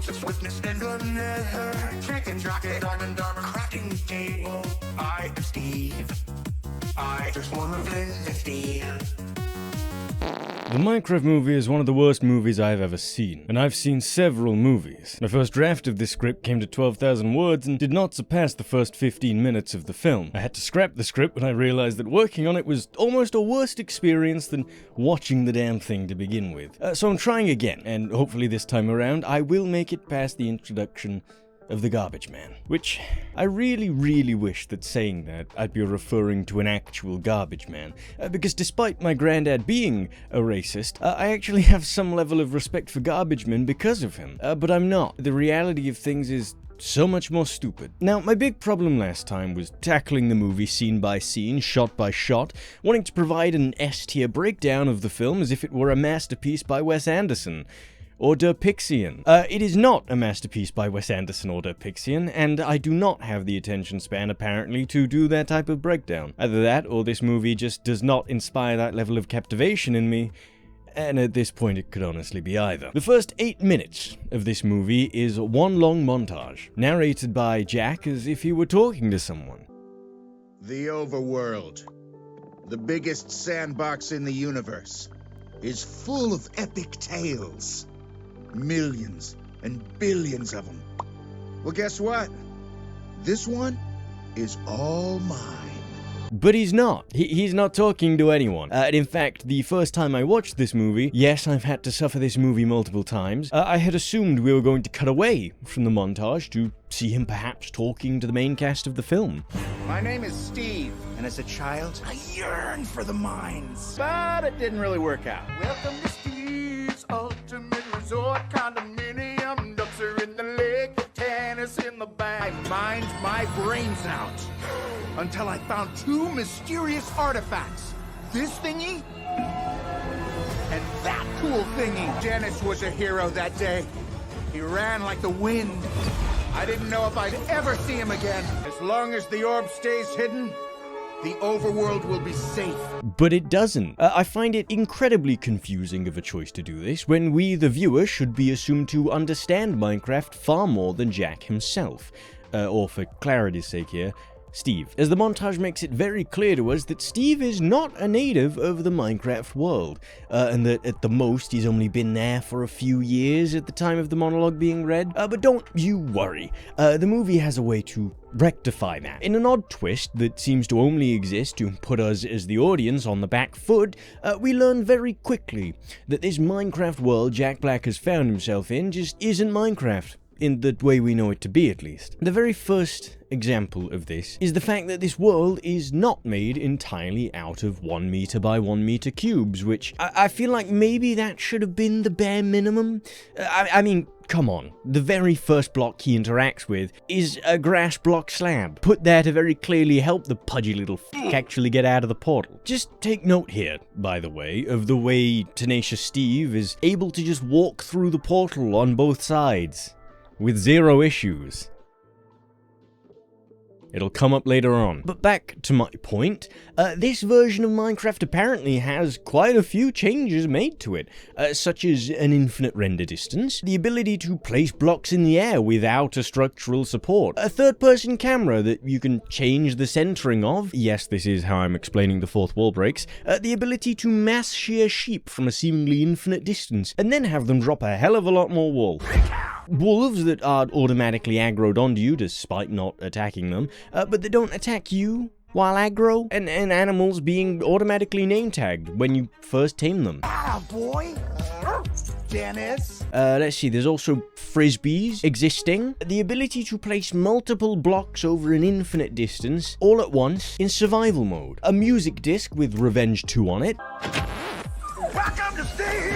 to swiftness and the nether. Chicken jockey, diamond armor, crafting table. I am Steve. I just wanna blend the steel. The Minecraft movie is one of the worst movies I've ever seen, and I've seen several movies. My first draft of this script came to 12,000 words and did not surpass the first 15 minutes of the film. I had to scrap the script when I realized that working on it was almost a worse experience than watching the damn thing to begin with. So I'm trying again, and hopefully this time around I will make it past the introduction of the Garbage Man. Which, I really wish that saying that I'd be referring to an actual garbage man, because despite my granddad being a racist, I actually have some level of respect for garbage men because of him, but I'm not. The reality of things is so much more stupid. Now, my big problem last time was tackling the movie scene by scene, shot by shot, wanting to provide an S-tier breakdown of the film as if it were a masterpiece by Wes Anderson. Or Der Pixian. It is not a masterpiece by Wes Anderson or Der Pixian, and I do not have the attention span, apparently, to do that type of breakdown. Either that, or this movie just does not inspire that level of captivation in me, and at this point it could honestly be either. The first 8 minutes of this movie is one long montage, narrated by Jack as if he were talking to someone. The overworld, the biggest sandbox in the universe, is full of epic tales. Millions and billions of them. Well, guess what? This one is all mine. But he's not. He's not talking to anyone. In fact, the first time I watched this movie, yes, I've had to suffer this movie multiple times, I had assumed we were going to cut away from the montage to see him perhaps talking to the main cast of the film. My name is Steve, and as a child, I yearned for the mines. But it didn't really work out. Welcome to Steve's Ultimate Resort Condominium. Ducks are in the lake, tennis in the bag. I mined my brains out until I found two mysterious artifacts. This thingy and that cool thingy. Dennis was a hero that day. He ran like the wind. I didn't know if I'd ever see him again. As long as the orb stays hidden, the overworld will be safe. But it doesn't. I find it incredibly confusing of a choice to do this, when we, the viewer, should be assumed to understand Minecraft far more than Jack himself. Or for clarity's sake here, Steve, as the montage makes it very clear to us that Steve is not a native of the Minecraft world, and that at the most he's only been there for a few years at the time of the monologue being read. But don't you worry, the movie has a way to rectify that. In an odd twist that seems to only exist to put us as the audience on the back foot, we learn very quickly that this Minecraft world Jack Black has found himself in just isn't Minecraft. In the way we know it to be, at least. The very first example of this is the fact that this world is not made entirely out of 1 meter by 1 meter cubes, which I feel like maybe that should have been the bare minimum. I mean, come on. The very first block he interacts with is a grass block slab, put there to very clearly help the pudgy little f*** actually get out of the portal. Just take note here, by the way, of the way Tenacious Steve is able to just walk through the portal on both sides with zero issues. It'll come up later on. But back to my point, this version of Minecraft apparently has quite a few changes made to it, such as an infinite render distance, the ability to place blocks in the air without a structural support, a third-person camera that you can change the centering of, yes, this is how I'm explaining the fourth wall breaks, the ability to mass shear sheep from a seemingly infinite distance, and then have them drop a hell of a lot more wool. Wolves that are automatically aggroed onto you despite not attacking them, but that don't attack you while aggro, and animals being automatically name tagged when you first tame them. Ah, boy! Dennis! Let's see, there's also frisbees existing, the ability to place multiple blocks over an infinite distance all at once in survival mode, a music disc with Revenge 2 on it. Welcome to Steve!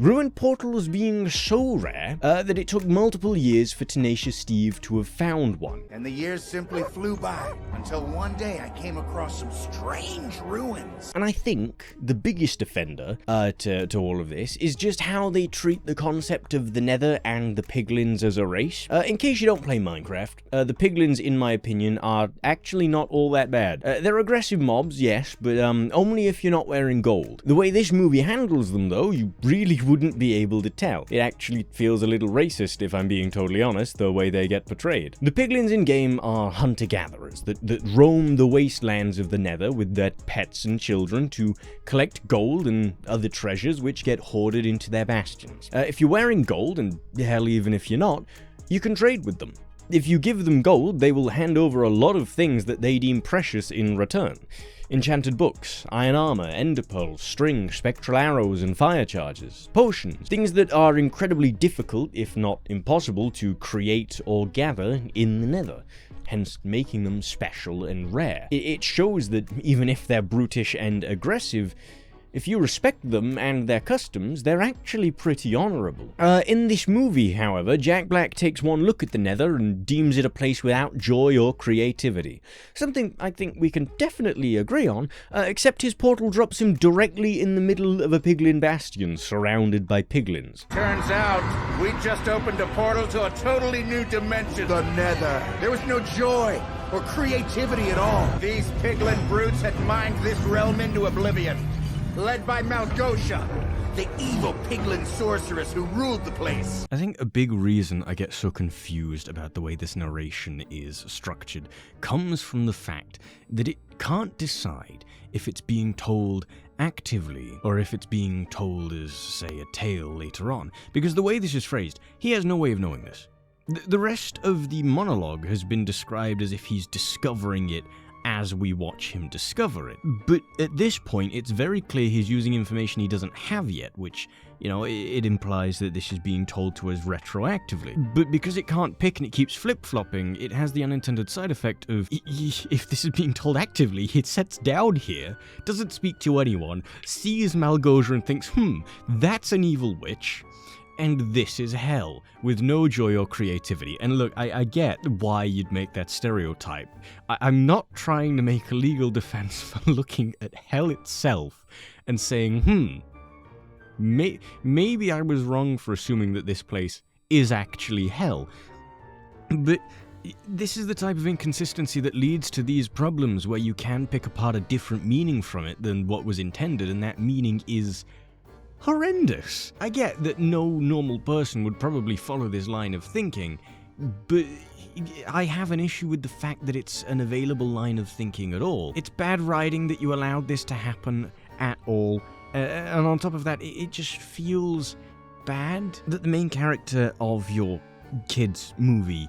Ruined portals being so rare that it took multiple years for Tenacious Steve to have found one. And the years simply flew by until one day I came across some strange ruins. And I think the biggest offender to all of this is just how they treat the concept of the Nether and the Piglins as a race. In case you don't play Minecraft, the Piglins, in my opinion, are actually not all that bad. They're aggressive mobs, yes, but only if you're not wearing gold. The way this movie handles them, though, you really wouldn't be able to tell. It actually feels a little racist, if I'm being totally honest, the way they get portrayed. The piglins in-game are hunter-gatherers that roam the wastelands of the Nether with their pets and children to collect gold and other treasures which get hoarded into their bastions. If you're wearing gold, and hell, even if you're not, you can trade with them. If you give them gold, they will hand over a lot of things that they deem precious in return. Enchanted books, iron armor, ender pearls, string, spectral arrows, and fire charges, potions, things that are incredibly difficult, if not impossible, to create or gather in the Nether, hence making them special and rare. It shows that even if they're brutish and aggressive, if you respect them and their customs, they're actually pretty honorable. In this movie, however, Jack Black takes one look at the Nether and deems it a place without joy or creativity. Something I think we can definitely agree on, except his portal drops him directly in the middle of a piglin bastion surrounded by piglins. Turns out, we just opened a portal to a totally new dimension. The Nether. There was no joy or creativity at all. These piglin brutes had mined this realm into oblivion. Led by Malgosha, the evil piglin sorceress who ruled the place. I think a big reason I get so confused about the way this narration is structured comes from the fact that it can't decide if it's being told actively or if it's being told as, say, a tale later on. Because the way this is phrased, he has no way of knowing this. The rest of the monologue has been described as if he's discovering it as we watch him discover it. But at this point, it's very clear he's using information he doesn't have yet, which, you know, it implies that this is being told to us retroactively. But because it can't pick and it keeps flip-flopping, it has the unintended side effect of, if this is being told actively, it sits down here, doesn't speak to anyone, sees Malgosha and thinks, that's an evil witch, and this is hell, with no joy or creativity. And look, I get why you'd make that stereotype. I'm not trying to make a legal defense for looking at hell itself and saying, maybe I was wrong for assuming that this place is actually hell. But this is the type of inconsistency that leads to these problems where you can pick apart a different meaning from it than what was intended, and that meaning is horrendous. I get that no normal person would probably follow this line of thinking, but I have an issue with the fact that it's an available line of thinking at all. It's bad writing that you allowed this to happen at all, and on top of that, it just feels bad that the main character of your kid's movie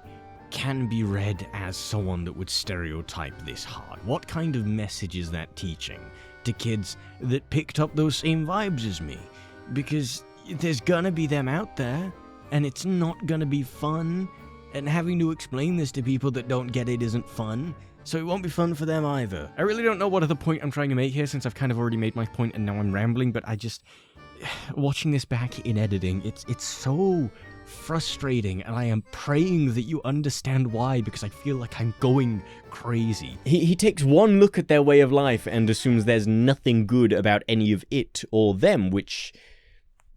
can be read as someone that would stereotype this hard. What kind of message is that teaching to kids that picked up those same vibes as me? Because there's gonna be them out there, and it's not gonna be fun, and having to explain this to people that don't get it isn't fun, so it won't be fun for them either. I really don't know what other point I'm trying to make here, since I've kind of already made my point and now I'm rambling, but I just... watching this back in editing, it's so frustrating, and I am praying that you understand why, because I feel like I'm going crazy. He takes one look at their way of life and assumes there's nothing good about any of it or them, which...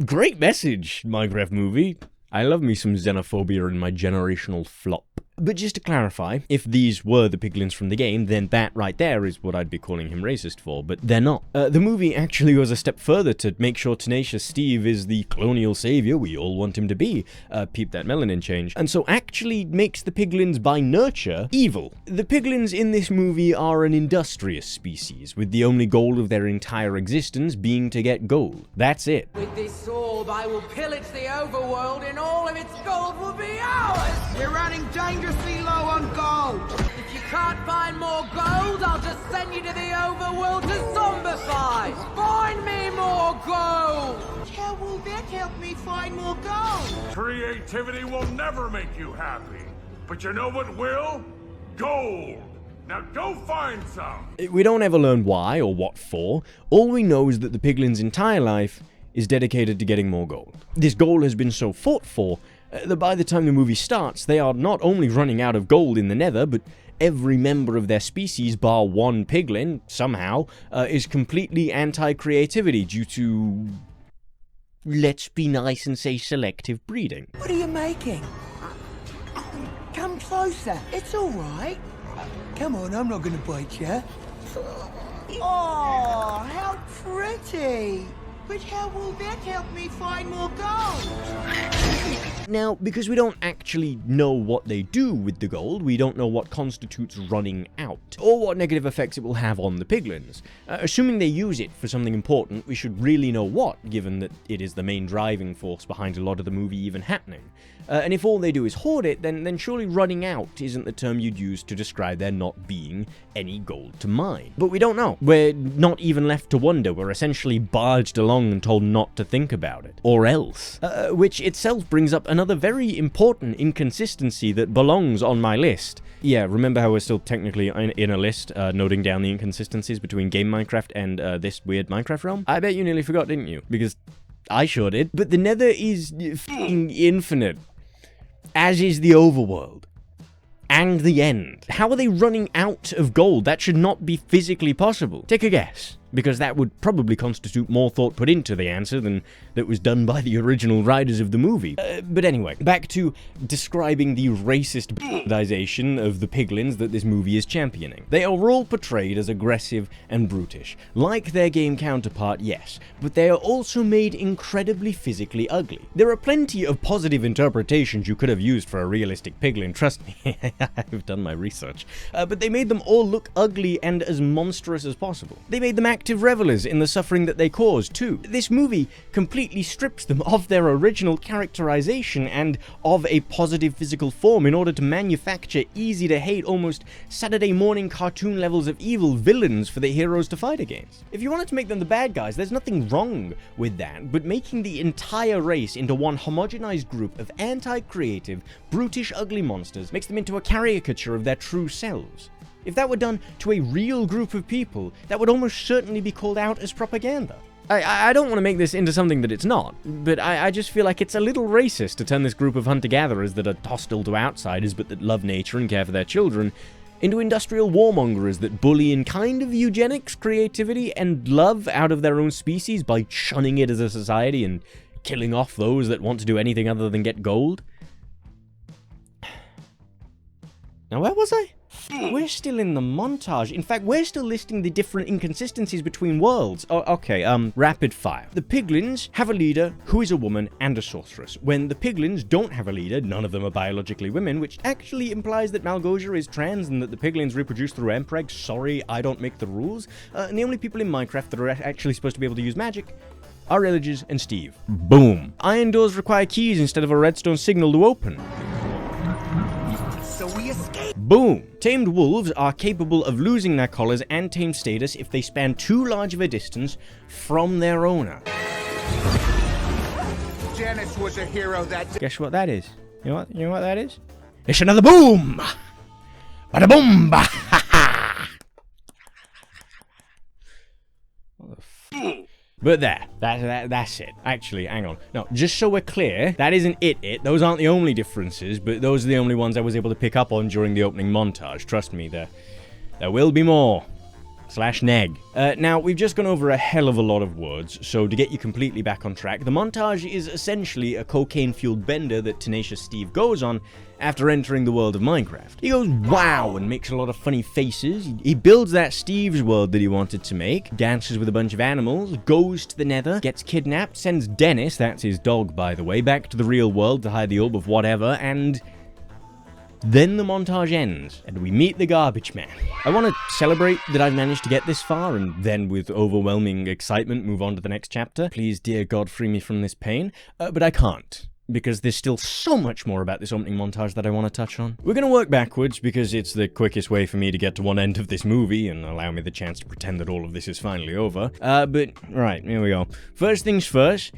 great message, Minecraft movie. I love me some xenophobia in my generational flop. But just to clarify, if these were the piglins from the game, then that right there is what I'd be calling him racist for, but they're not. The movie actually goes a step further to make sure Tenacious Steve is the colonial savior we all want him to be. Peep that melanin change. And so actually makes the piglins by nurture evil. The piglins in this movie are an industrious species, with the only goal of their entire existence being to get gold. That's it. With this orb, I will pillage the overworld and all of its gold will be ours! You're running dangerously low on gold. If you can't find more gold, I'll just send you to the overworld to zombify! Find me more gold! How will that help me find more gold? Creativity will never make you happy. But you know what will? Gold! Now go find some! We don't ever learn why or what for. All we know is that the piglins' entire life is dedicated to getting more gold. This goal has been so fought for that by the time the movie starts, they are not only running out of gold in the Nether, but every member of their species, bar one piglin, somehow, is completely anti-creativity due to... let's be nice and say selective breeding. What are you making? Come closer. It's all right. Come on, I'm not gonna bite you. Oh, how pretty. But how will that help me find more gold? Now, because we don't actually know what they do with the gold, we don't know what constitutes running out, or what negative effects it will have on the piglins. Assuming they use it for something important, we should really know what, given that it is the main driving force behind a lot of the movie even happening. And if all they do is hoard it, then surely running out isn't the term you'd use to describe there not being any gold to mine. But we don't know. We're not even left to wonder. We're essentially barged along and told not to think about it. Or else. Which itself brings up another very important inconsistency that belongs on my list. Yeah, remember how we're still technically in a list, noting down the inconsistencies between Game Minecraft and this weird Minecraft realm? I bet you nearly forgot, didn't you? Because I sure did. But the Nether is f***ing infinite. As is the overworld. And the end. How are they running out of gold? That should not be physically possible. Take a guess. Because that would probably constitute more thought put into the answer than that was done by the original writers of the movie. But anyway, back to describing the racist bastardization of the piglins that this movie is championing. They are all portrayed as aggressive and brutish. Like their game counterpart, yes, but they are also made incredibly physically ugly. There are plenty of positive interpretations you could have used for a realistic piglin, trust me, I've done my research. But they made them all look ugly and as monstrous as possible. They made them active revelers in the suffering that they caused, too. This movie completely strips them of their original characterization and of a positive physical form in order to manufacture easy-to-hate, almost Saturday morning cartoon levels of evil villains for the heroes to fight against. If you wanted to make them the bad guys, there's nothing wrong with that, but making the entire race into one homogenized group of anti-creative, brutish, ugly monsters makes them into a caricature of their true selves. If that were done to a real group of people, that would almost certainly be called out as propaganda. I don't want to make this into something that it's not, but I just feel like it's a little racist to turn this group of hunter-gatherers that are hostile to outsiders but that love nature and care for their children into industrial warmongers that bully in kind of eugenics, creativity, and love out of their own species by shunning it as a society and killing off those that want to do anything other than get gold. Now, where was I? We're still in the montage. In fact, we're still listing the different inconsistencies between worlds. Oh, okay, rapid fire. The piglins have a leader who is a woman and a sorceress. When the piglins don't have a leader, none of them are biologically women, which actually implies that Malgosia is trans and that the piglins reproduce through empreg. Sorry, I don't make the rules. And the only people in Minecraft that are actually supposed to be able to use magic are Illagers and Steve. Boom. Iron doors require keys instead of a redstone signal to open. So we escape. Boom! Tamed wolves are capable of losing their collars and tame status if they span too large of a distance from their owner. Janice was a hero that... Guess what that is? You know what that is? It's another boom! Bada boom! Ba ha ha! What the f... But that's it. Actually, hang on. No, just so we're clear, that isn't it. Those aren't the only differences, but those are the only ones I was able to pick up on during the opening montage. Trust me, there will be more. /neg. Now, we've just gone over a hell of a lot of words, so to get you completely back on track, the montage is essentially a cocaine-fueled bender that Tenacious Steve goes on after entering the world of Minecraft. He goes wow and makes a lot of funny faces. He builds that Steve's world that he wanted to make, dances with a bunch of animals, goes to the Nether, gets kidnapped, sends Dennis, that's his dog by the way, back to the real world to hide the orb of whatever, and then the montage ends, and we meet the Garbage Man. I want to celebrate that I've managed to get this far, and then with overwhelming excitement move on to the next chapter. Please, dear God, free me from this pain. But I can't, because there's still so much more about this opening montage that I want to touch on. We're going to work backwards, because it's the quickest way for me to get to one end of this movie, and allow me the chance to pretend that all of this is finally over. But, right, here we go. First things first,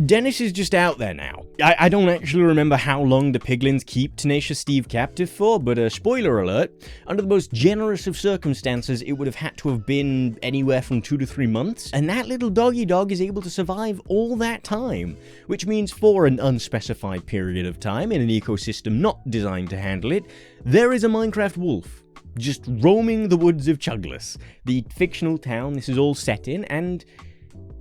Dennis is just out there now. I don't actually remember how long the piglins keep Tenacious Steve captive for, but spoiler alert, under the most generous of circumstances, it would have had to have been anywhere from 2 to 3 months, and that little doggy dog is able to survive all that time, which means for an unspecified period of time in an ecosystem not designed to handle it, there is a Minecraft wolf just roaming the woods of Chuglas, the fictional town this is all set in, and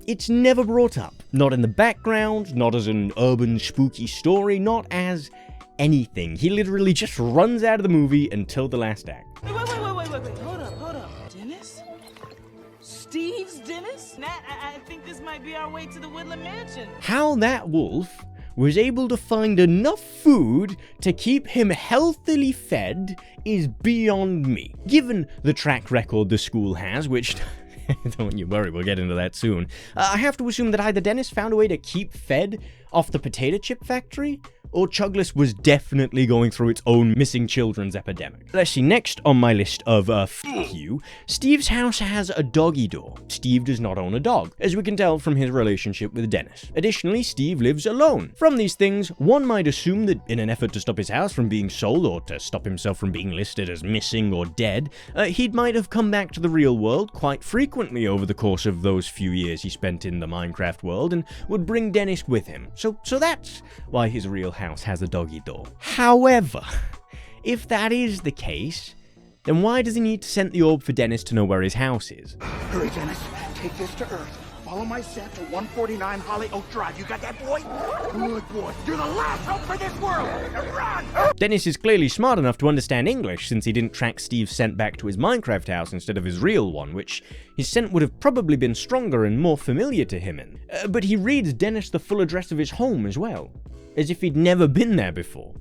it's never brought up. Not in the background, not as an urban spooky story, not as anything. He literally just runs out of the movie until the last act. Wait. Hold up. Dennis? Steve's Dennis? Nat, I think this might might be our way to the Woodland Mansion. How that wolf was able to find enough food to keep him healthily fed is beyond me. Given the track record the school has, which don't you worry, we'll get into that soon, I have to assume that either Dennis found a way to keep fed off the potato chip factory, or Chugless was definitely going through its own missing children's epidemic. Let's see, next on my list of fuck you, Steve's house has a doggy door. Steve does not own a dog, as we can tell from his relationship with Dennis. Additionally, Steve lives alone. From these things, one might assume that in an effort to stop his house from being sold, or to stop himself from being listed as missing or dead, he might have come back to the real world quite frequently over the course of those few years he spent in the Minecraft world, and would bring Dennis with him. So that's why his real house has a doggy door. However, if that is the case, then why does he need to send the orb for Dennis to know where his house is? Hurry, Dennis. Take this to Earth. Follow my set to 149 Holly Oak Drive. You got that, boy? Good boy. You're the last hope for this world. Now run! Dennis is clearly smart enough to understand English, since he didn't track Steve's scent back to his Minecraft house instead of his real one, which his scent would have probably been stronger and more familiar to him in. But he reads Dennis the full address of his home as well, as if he'd never been there before.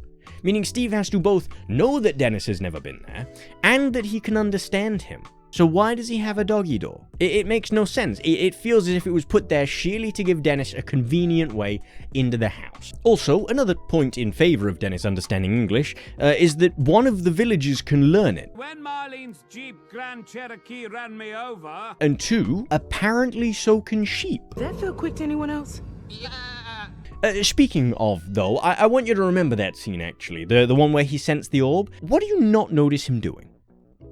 Meaning Steve has to both know that Dennis has never been there, and that he can understand him. So why does he have a doggy door? It makes no sense. It feels as if it was put there sheerly to give Dennis a convenient way into the house. Also, another point in favor of Dennis understanding English is that one of the villagers can learn it. When Marlene's Jeep Grand Cherokee ran me over... And two, apparently so can sheep. Does that feel quick to anyone else? Speaking of, though, I want you to remember that scene, actually. The one where he sensed the orb. What do you not notice him doing?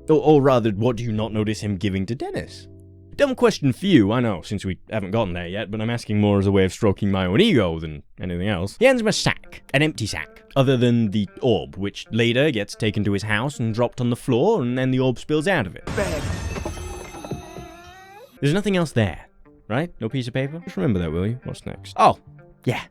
Or rather, what do you not notice him giving to Dennis? Dumb question for you, I know, since we haven't gotten there yet, but I'm asking more as a way of stroking my own ego than anything else. He hands him a sack, an empty sack, other than the orb, which later gets taken to his house and dropped on the floor, and then the orb spills out of it. There's nothing else there, right? No piece of paper? Just remember that, will you? What's next? Oh, yeah.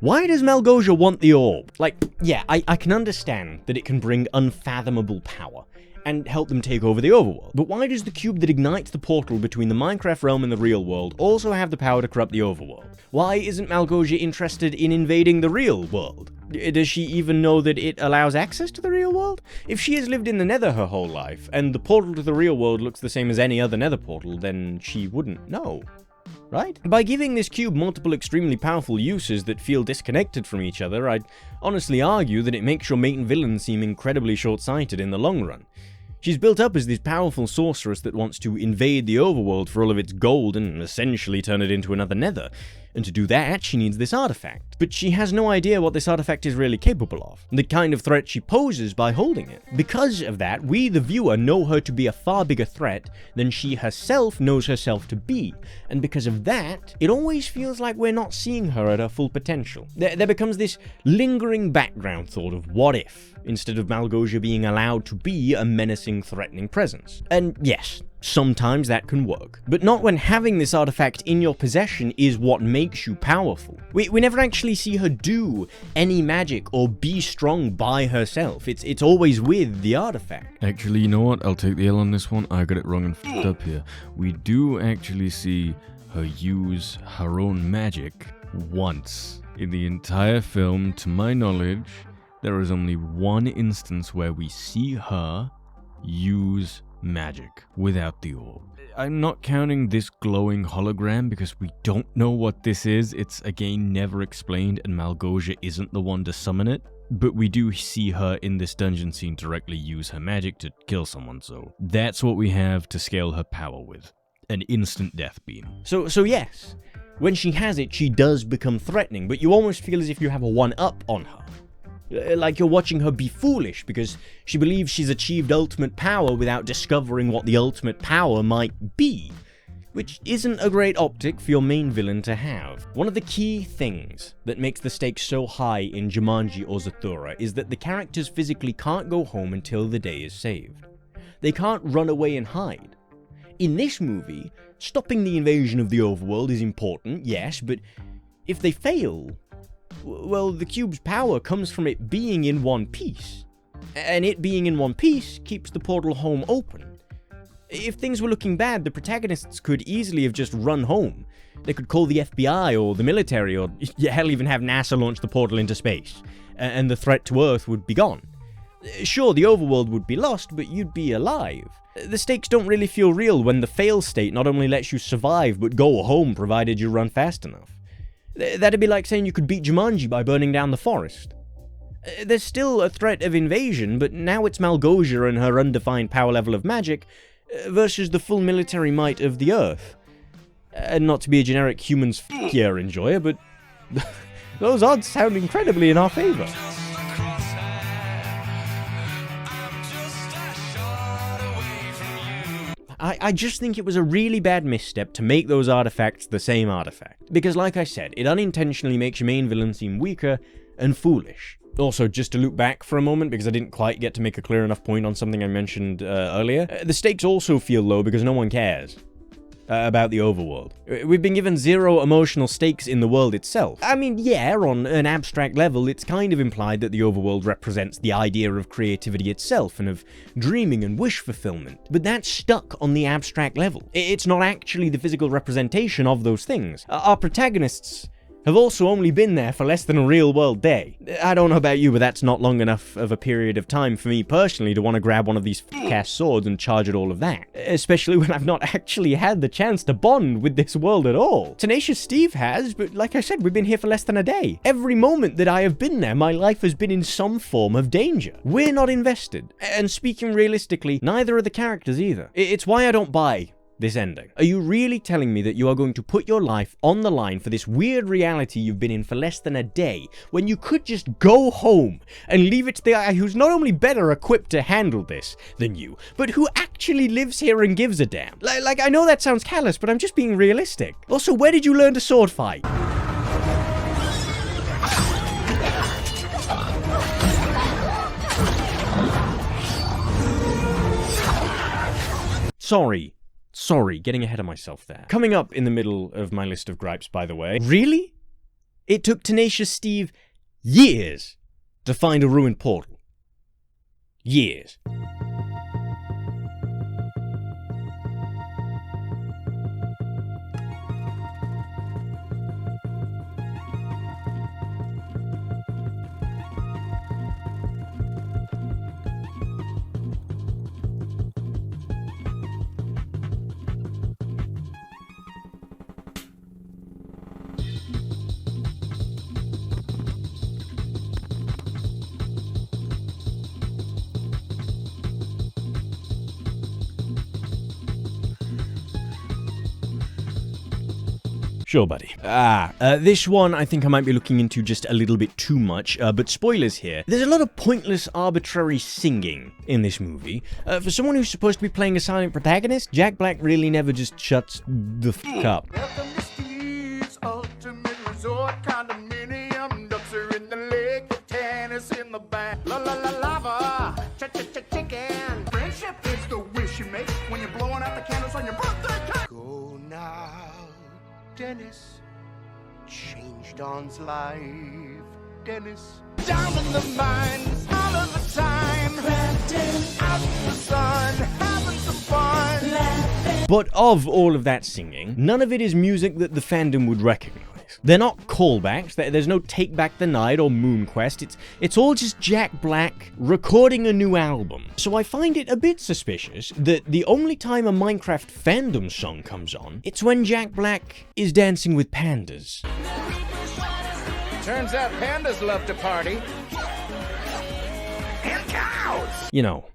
Why does Malgosia want the orb? Like, yeah, I can understand that it can bring unfathomable power and help them take over the overworld. But why does the cube that ignites the portal between the Minecraft realm and the real world also have the power to corrupt the overworld? Why isn't Malgosia interested in invading the real world? Does she even know that it allows access to the real world? If she has lived in the Nether her whole life, and the portal to the real world looks the same as any other Nether portal, then she wouldn't know. Right? By giving this cube multiple extremely powerful uses that feel disconnected from each other, I'd honestly argue that it makes your main villain seem incredibly short-sighted in the long run. She's built up as this powerful sorceress that wants to invade the overworld for all of its gold and essentially turn it into another Nether. And to do that, she needs this artifact. But she has no idea what this artifact is really capable of, and the kind of threat she poses by holding it. Because of that, we, the viewer, know her to be a far bigger threat than she herself knows herself to be. And because of that, it always feels like we're not seeing her at her full potential. There becomes this lingering background thought of what if, instead of Malgosia being allowed to be a menacing, threatening presence. And yes, sometimes that can work, but not when having this artifact in your possession is what makes you powerful. We never actually see her do any magic or be strong by herself. It's always with the artifact. Actually, you know what? I'll take the L on this one. I got it wrong and f***ed up here. We do actually see her use her own magic once. In the entire film, to my knowledge, there is only one instance where we see her use magic without the orb. I'm not counting this glowing hologram because we don't know what this is. It's again never explained and Malgosia isn't the one to summon it. But we do see her in this dungeon scene directly use her magic to kill someone, so that's what we have to scale her power with. An instant death beam. So yes, when she has it, she does become threatening, but you almost feel as if you have a one-up on her. Like you're watching her be foolish because she believes she's achieved ultimate power without discovering what the ultimate power might be, which isn't a great optic for your main villain to have. One of the key things that makes the stakes so high in Jumanji or Zathura is that the characters physically can't go home until the day is saved. They can't run away and hide. In this movie, stopping the invasion of the overworld is important, yes, but if they fail, well, the cube's power comes from it being in one piece. And it being in one piece keeps the portal home open. If things were looking bad, the protagonists could easily have just run home. They could call the FBI or the military, or hell, even have NASA launch the portal into space, and the threat to Earth would be gone. Sure, the overworld would be lost, but you'd be alive. The stakes don't really feel real when the fail state not only lets you survive, but go home provided you run fast enough. That'd be like saying you could beat Jumanji by burning down the forest. There's still a threat of invasion, but now it's Malgosia and her undefined power level of magic versus the full military might of the Earth. And not to be a generic humans f***year enjoyer, but those odds sound incredibly in our favor. I just think it was a really bad misstep to make those artifacts the same artifact. Because like I said, it unintentionally makes your main villain seem weaker and foolish. Also, just to loop back for a moment, because I didn't quite get to make a clear enough point on something I mentioned earlier, the stakes also feel low because no one cares about the overworld. We've been given zero emotional stakes in the world itself. I mean, yeah, on an abstract level, it's kind of implied that the overworld represents the idea of creativity itself and of dreaming and wish fulfillment. But that's stuck on the abstract level. It's not actually the physical representation of those things. Our protagonists have also only been there for less than a real-world day. I don't know about you, but that's not long enough of a period of time for me personally to want to grab one of these f***ass swords and charge at all of that. Especially when I've not actually had the chance to bond with this world at all. Tenacious Steve has, but like I said, we've been here for less than a day. Every moment that I have been there, my life has been in some form of danger. We're not invested. And speaking realistically, neither are the characters either. It's why I don't buy this ending. Are you really telling me that you are going to put your life on the line for this weird reality you've been in for less than a day, when you could just go home and leave it to the guy who's not only better equipped to handle this than you, but who actually lives here and gives a damn? Like, I know that sounds callous, but I'm just being realistic. Also, where did you learn to sword fight? Sorry, getting ahead of myself there. Coming up in the middle of my list of gripes, by the way. Really? It took Tenacious Steve years to find a ruined portal. Years. Sure, buddy. This one I think I might be looking into just a little bit too much, but spoilers here. There's a lot of pointless, arbitrary singing in this movie. For someone who's supposed to be playing a silent protagonist, Jack Black really never just shuts the f*** up. Welcome to Steve's Ultimate Resort Condominium. Ducks are in the lake, tennis in the back. La la la lava, chicken. Friendship is the wish you make when you're blowing out the candles on your birthday cake. Go now, Dennis. Change Don's life, Dennis. Down in the mines, all of the time. Out in the sun, having some fun. But of all of that singing, none of it is music that the fandom would recognize. They're not callbacks, there's no Take Back the Night or Moon Quest, it's all just Jack Black recording a new album. So I find it a bit suspicious that the only time a Minecraft fandom song comes on, it's when Jack Black is dancing with pandas. Turns out pandas love to party. And cows! You know,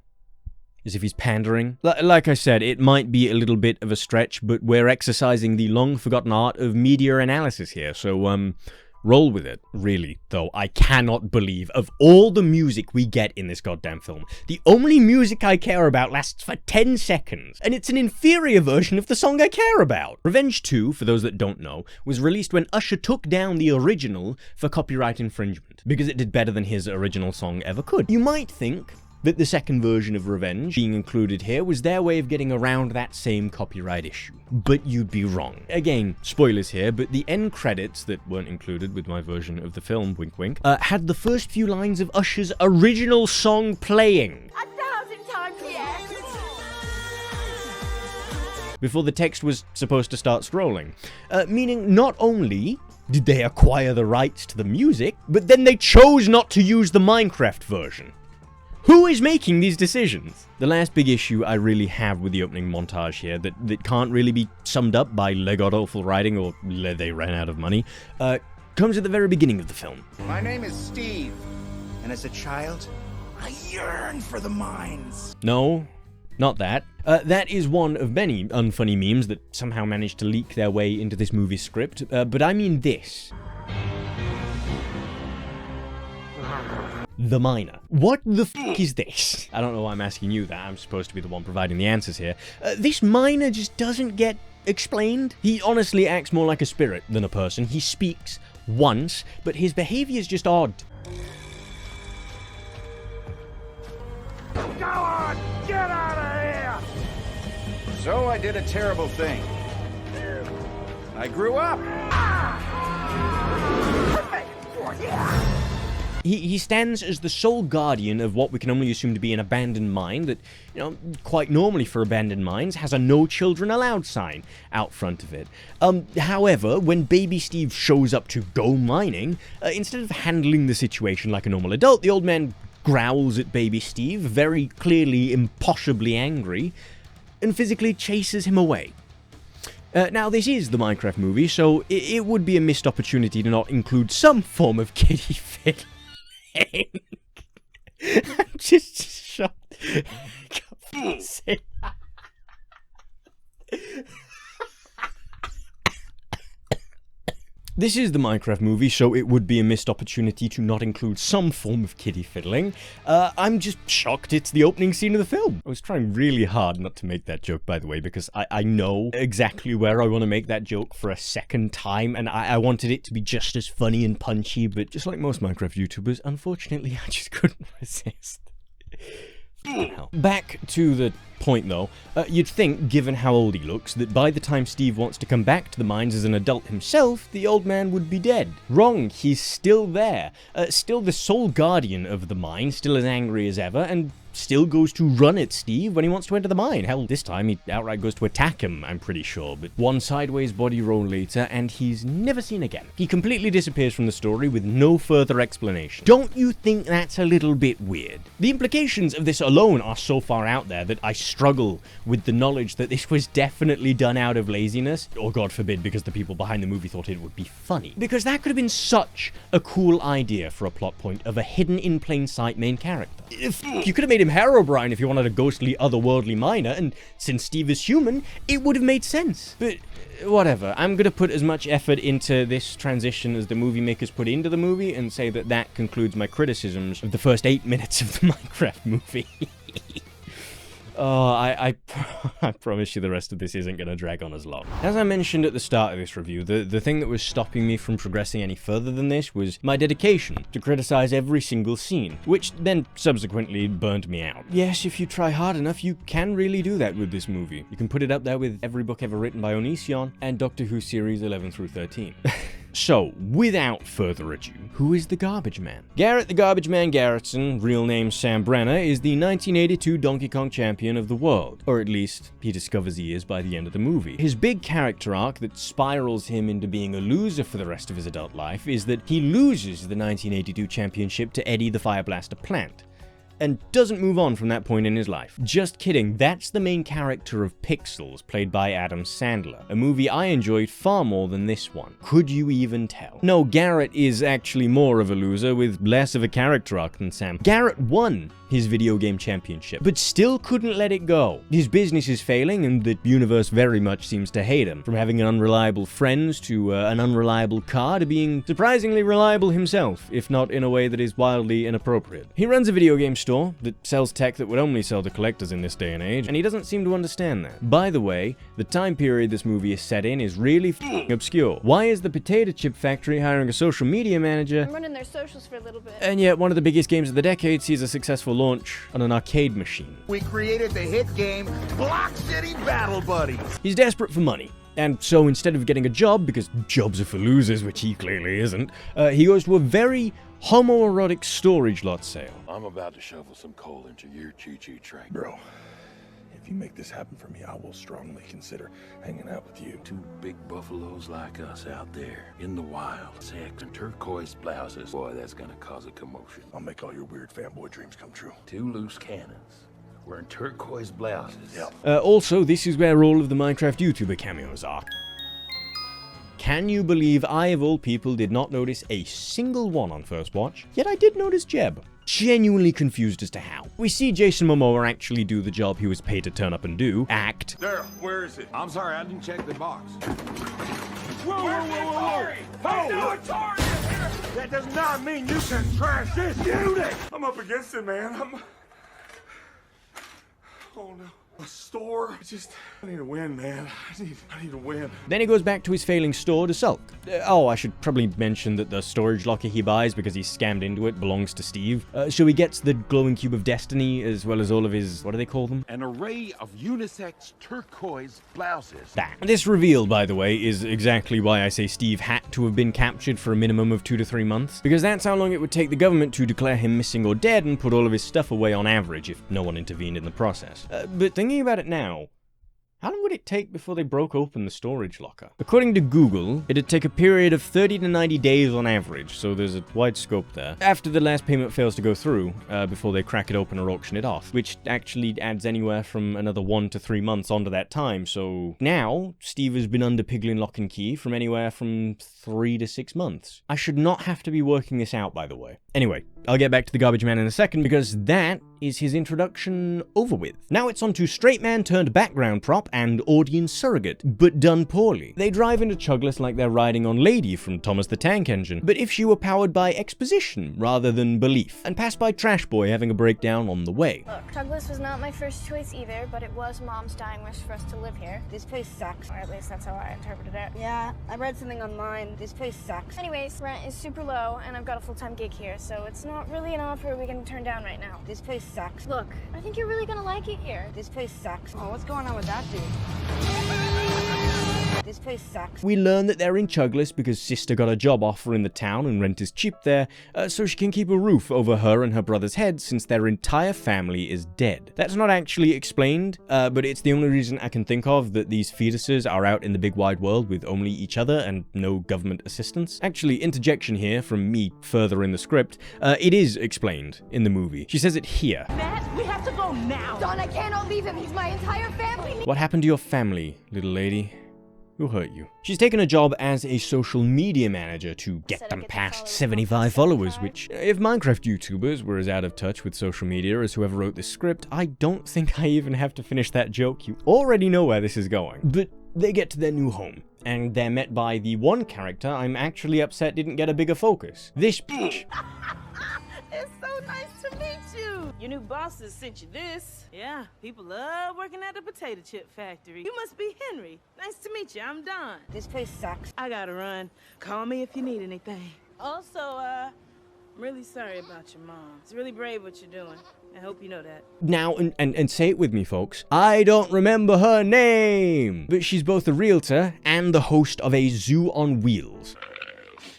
as if he's pandering. Like I said, it might be a little bit of a stretch, but we're exercising the long-forgotten art of media analysis here, so, roll with it. Really, though, I cannot believe, of all the music we get in this goddamn film, the only music I care about lasts for 10 seconds, and it's an inferior version of the song I care about. Revenge 2, for those that don't know, was released when Usher took down the original for copyright infringement, because it did better than his original song ever could. You might think that the second version of Revenge being included here was their way of getting around that same copyright issue. But you'd be wrong. Again, spoilers here, but the end credits that weren't included with my version of the film, wink wink, had the first few lines of Usher's original song playing. 1,000 times yes. before the text was supposed to start scrolling. Meaning not only did they acquire the rights to the music, but then they chose not to use the Minecraft version. Who is making these decisions? The last big issue I really have with the opening montage here that can't really be summed up by leg awful writing or they ran out of money, comes at the very beginning of the film. My name is Steve, and as a child, I yearned for the mines. No, not that. That is one of many unfunny memes that somehow managed to leak their way into this movie's script, but I mean this. The miner. What the f*** is this? I don't know why I'm asking you that. I'm supposed to be the one providing the answers here. This miner just doesn't get explained. He honestly acts more like a spirit than a person. He speaks once, but his behavior is just odd. Go on! Get out of here! So I did a terrible thing. I grew up. He stands as the sole guardian of what we can only assume to be an abandoned mine that, quite normally for abandoned mines, has a no children allowed sign out front of it. However, when baby Steve shows up to go mining, instead of handling the situation like a normal adult, the old man growls at baby Steve, very clearly impossibly angry, and physically chases him away. Now, this is the Minecraft movie, so it would be a missed opportunity to not include some form of kiddie fiddling. I'm just shocked. This is the Minecraft movie, so it would be a missed opportunity to not include some form of kiddie fiddling. I'm just shocked it's the opening scene of the film. I was trying really hard not to make that joke, by the way, because I know exactly where I want to make that joke for a second time, and I wanted it to be just as funny and punchy, but just like most Minecraft YouTubers, unfortunately, I just couldn't resist. Back to the point though, you'd think, given how old he looks, that by the time Steve wants to come back to the mines as an adult himself, the old man would be dead. Wrong, he's still there, still the sole guardian of the mine, still as angry as ever, and still goes to run at Steve when he wants to enter the mine. Hell, this time he outright goes to attack him, I'm pretty sure, but one sideways body roll later, and he's never seen again. He completely disappears from the story with no further explanation. Don't you think that's a little bit weird? The implications of this alone are so far out there that I struggle with the knowledge that this was definitely done out of laziness, or God forbid, because the people behind the movie thought it would be funny. Because that could have been such a cool idea for a plot point of a hidden in plain sight main character. You could have made him Herobrine if you wanted a ghostly, otherworldly miner, and since Steve is human, it would have made sense. But whatever, I'm gonna put as much effort into this transition as the movie makers put into the movie and say that that concludes my criticisms of the first 8 minutes of the Minecraft movie. Oh, I promise you the rest of this isn't going to drag on as long. As I mentioned at the start of this review, the thing that was stopping me from progressing any further than this was my dedication to criticize every single scene, which then subsequently burned me out. Yes, if you try hard enough, you can really do that with this movie. You can put it up there with every book ever written by Onision and Doctor Who series 11 through 13. So, without further ado, who is the Garbage Man? Garrett the Garbage Man Garrettson, real name Sam Brenner, is the 1982 Donkey Kong champion of the world. Or at least, he discovers he is by the end of the movie. His big character arc that spirals him into being a loser for the rest of his adult life is that he loses the 1982 championship to Eddie the Fire Blaster Plant, and doesn't move on from that point in his life. Just kidding, that's the main character of Pixels, played by Adam Sandler, a movie I enjoyed far more than this one. Could you even tell? No, Garrett is actually more of a loser with less of a character arc than Sam. Garrett won his video game championship, but still couldn't let it go. His business is failing, and the universe very much seems to hate him. From having an unreliable friend to an unreliable car to being surprisingly reliable himself, if not in a way that is wildly inappropriate. He runs a video game store that sells tech that would only sell to collectors in this day and age, and he doesn't seem to understand that. By the way, the time period this movie is set in is really f***ing obscure. Why is the potato chip factory hiring a social media manager? I'm running their socials for a little bit. And yet one of the biggest games of the decade sees a successful launch on an arcade machine. We created the hit game Block City Battle Buddies. He's desperate for money. And so instead of getting a job, because jobs are for losers, which he clearly isn't, he goes to a very homoerotic storage lot sale. I'm about to shovel some coal into your choo-choo train. Bro, If you make this happen for me, I will strongly consider hanging out with you. Two big buffaloes like us out there in the wild, sex and turquoise blouses. Boy, that's gonna cause a commotion. I'll make all your weird fanboy dreams come true. Two loose cannons wearing turquoise blouses. Yep. Also, this is where all of the Minecraft YouTuber cameos are. Can you believe I, of all people, did not notice a single one on first watch? Yet I did notice Jeb. Genuinely confused as to how. We see Jason Momoa actually do the job he was paid to turn up and do, act. There, where is it? I'm sorry, I didn't check the box. Whoa, whoa, whoa, whoa, whoa! That does not mean you can trash this unit! I'm up against it, man. Oh no. A store? I need to win, man. I need to win. Then he goes back to his failing store to sulk. Oh, I should probably mention that the storage locker he buys because he's scammed into it belongs to Steve. So he gets the glowing cube of destiny as well as all of his, what do they call them? An array of unisex turquoise blouses. That. This reveal, by the way, is exactly why I say Steve had to have been captured for a minimum of 2 to 3 months, because that's how long it would take the government to declare him missing or dead and put all of his stuff away on average if no one intervened in the process. But thinking about it now, how long would it take before they broke open the storage locker? According to Google, it'd take a period of 30 to 90 days on average, so there's a wide scope there. After the last payment fails to go through, before they crack it open or auction it off, which actually adds anywhere from another 1 to 3 months onto that time, so now, Steve has been under Piglin Lock and Key from anywhere from 3 to 6 months. I should not have to be working this out, by the way. Anyway, I'll get back to the garbage man in a second, because that is his introduction over with. Now it's on to straight man turned background prop and audience surrogate, but done poorly. They drive into Chugless like they're riding on Lady from Thomas the Tank Engine, but if she were powered by exposition rather than belief, and pass by Trash Boy having a breakdown on the way. Look, Chugless was not my first choice either, but it was Mom's dying wish for us to live here. This place sucks. Or at least that's how I interpreted it. Yeah, I read something online. This place sucks. Anyways, rent is super low, and I've got a full-time gig here, so it's not really an offer we can turn down right now. This place sucks. Look, I think you're really gonna like it here. This place sucks. Oh, what's going on with that dude? This place sucks. We learn that they're in Chugless because Sister got a job offer in the town and rent is cheap there, so she can keep a roof over her and her brother's heads since their entire family is dead. That's not actually explained, but it's the only reason I can think of that these fetuses are out in the big wide world with only each other and no government assistance. Actually, interjection here from me further in the script, it is explained in the movie. She says it here. Matt, we have to go now. Don, I cannot leave him. He's my entire family. What happened to your family, little lady? Who hurt you? She's taken a job as a social media manager to get them past 75 followers, which, if Minecraft YouTubers were as out of touch with social media as whoever wrote this script, I don't think I even have to finish that joke. You already know where this is going. But they get to their new home, and they're met by the one character I'm actually upset didn't get a bigger focus. This bitch. It's so nice to meet you. Your new bosses sent you this. Yeah, people love working at the potato chip factory. You must be Henry. Nice to meet you. I'm Don. This place sucks. I gotta run. Call me if you need anything. Also, I'm really sorry about your mom. It's really brave what you're doing. I hope you know that. Now, and say it with me, folks. I don't remember her name, but she's both a realtor and the host of a zoo on wheels.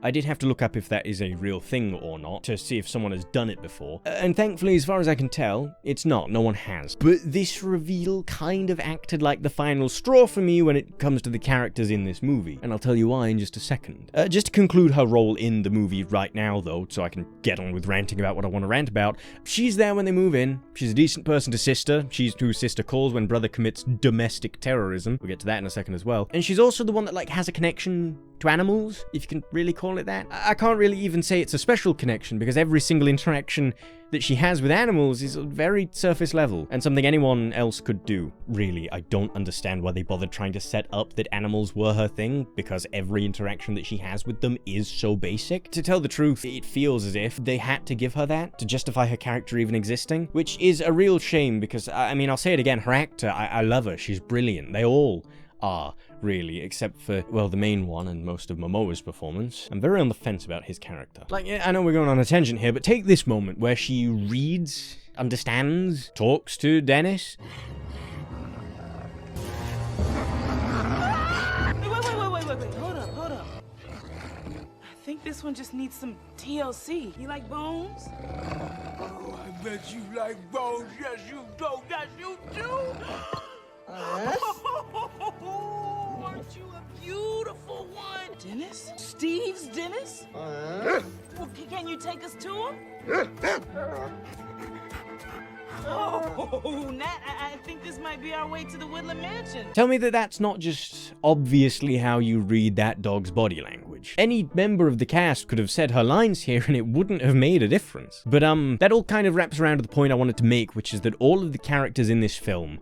I did have to look up if that is a real thing or not to see if someone has done it before. And thankfully, as far as I can tell, it's not. No one has. But this reveal kind of acted like the final straw for me when it comes to the characters in this movie. And I'll tell you why in just a second. Just to conclude her role in the movie right now, though, so I can get on with ranting about what I want to rant about. She's there when they move in. She's a decent person to Sister. She's who Sister calls when brother commits domestic terrorism. We'll get to that in a second as well. And she's also the one that, like, has a connection to animals, if you can really call it that. I can't really even say it's a special connection because every single interaction that she has with animals is very surface level and something anyone else could do. Really, I don't understand why they bothered trying to set up that animals were her thing, because every interaction that she has with them is so basic. To tell the truth, it feels as if they had to give her that to justify her character even existing, which is a real shame because, I mean, I'll say it again, her actor, I love her, she's brilliant. They all are, really, except for, well, the main one and most of Momoa's performance. I'm very on the fence about his character. Like, I know we're going on a tangent here, but take this moment where she reads, understands, talks to Dennis. Wait, hold up. I think this one just needs some TLC. You like bones? Oh, I bet you like bones. Yes, you do. Yes, you do. Aren't you a beautiful one? Dennis? Steve's Dennis? Well, can you take us to him? Oh, Nat, I think this might be our way to the Woodland Mansion. Tell me that that's not just obviously how you read that dog's body language. Any member of the cast could have said her lines here and it wouldn't have made a difference. But that all kind of wraps around to the point I wanted to make, which is that all of the characters in this film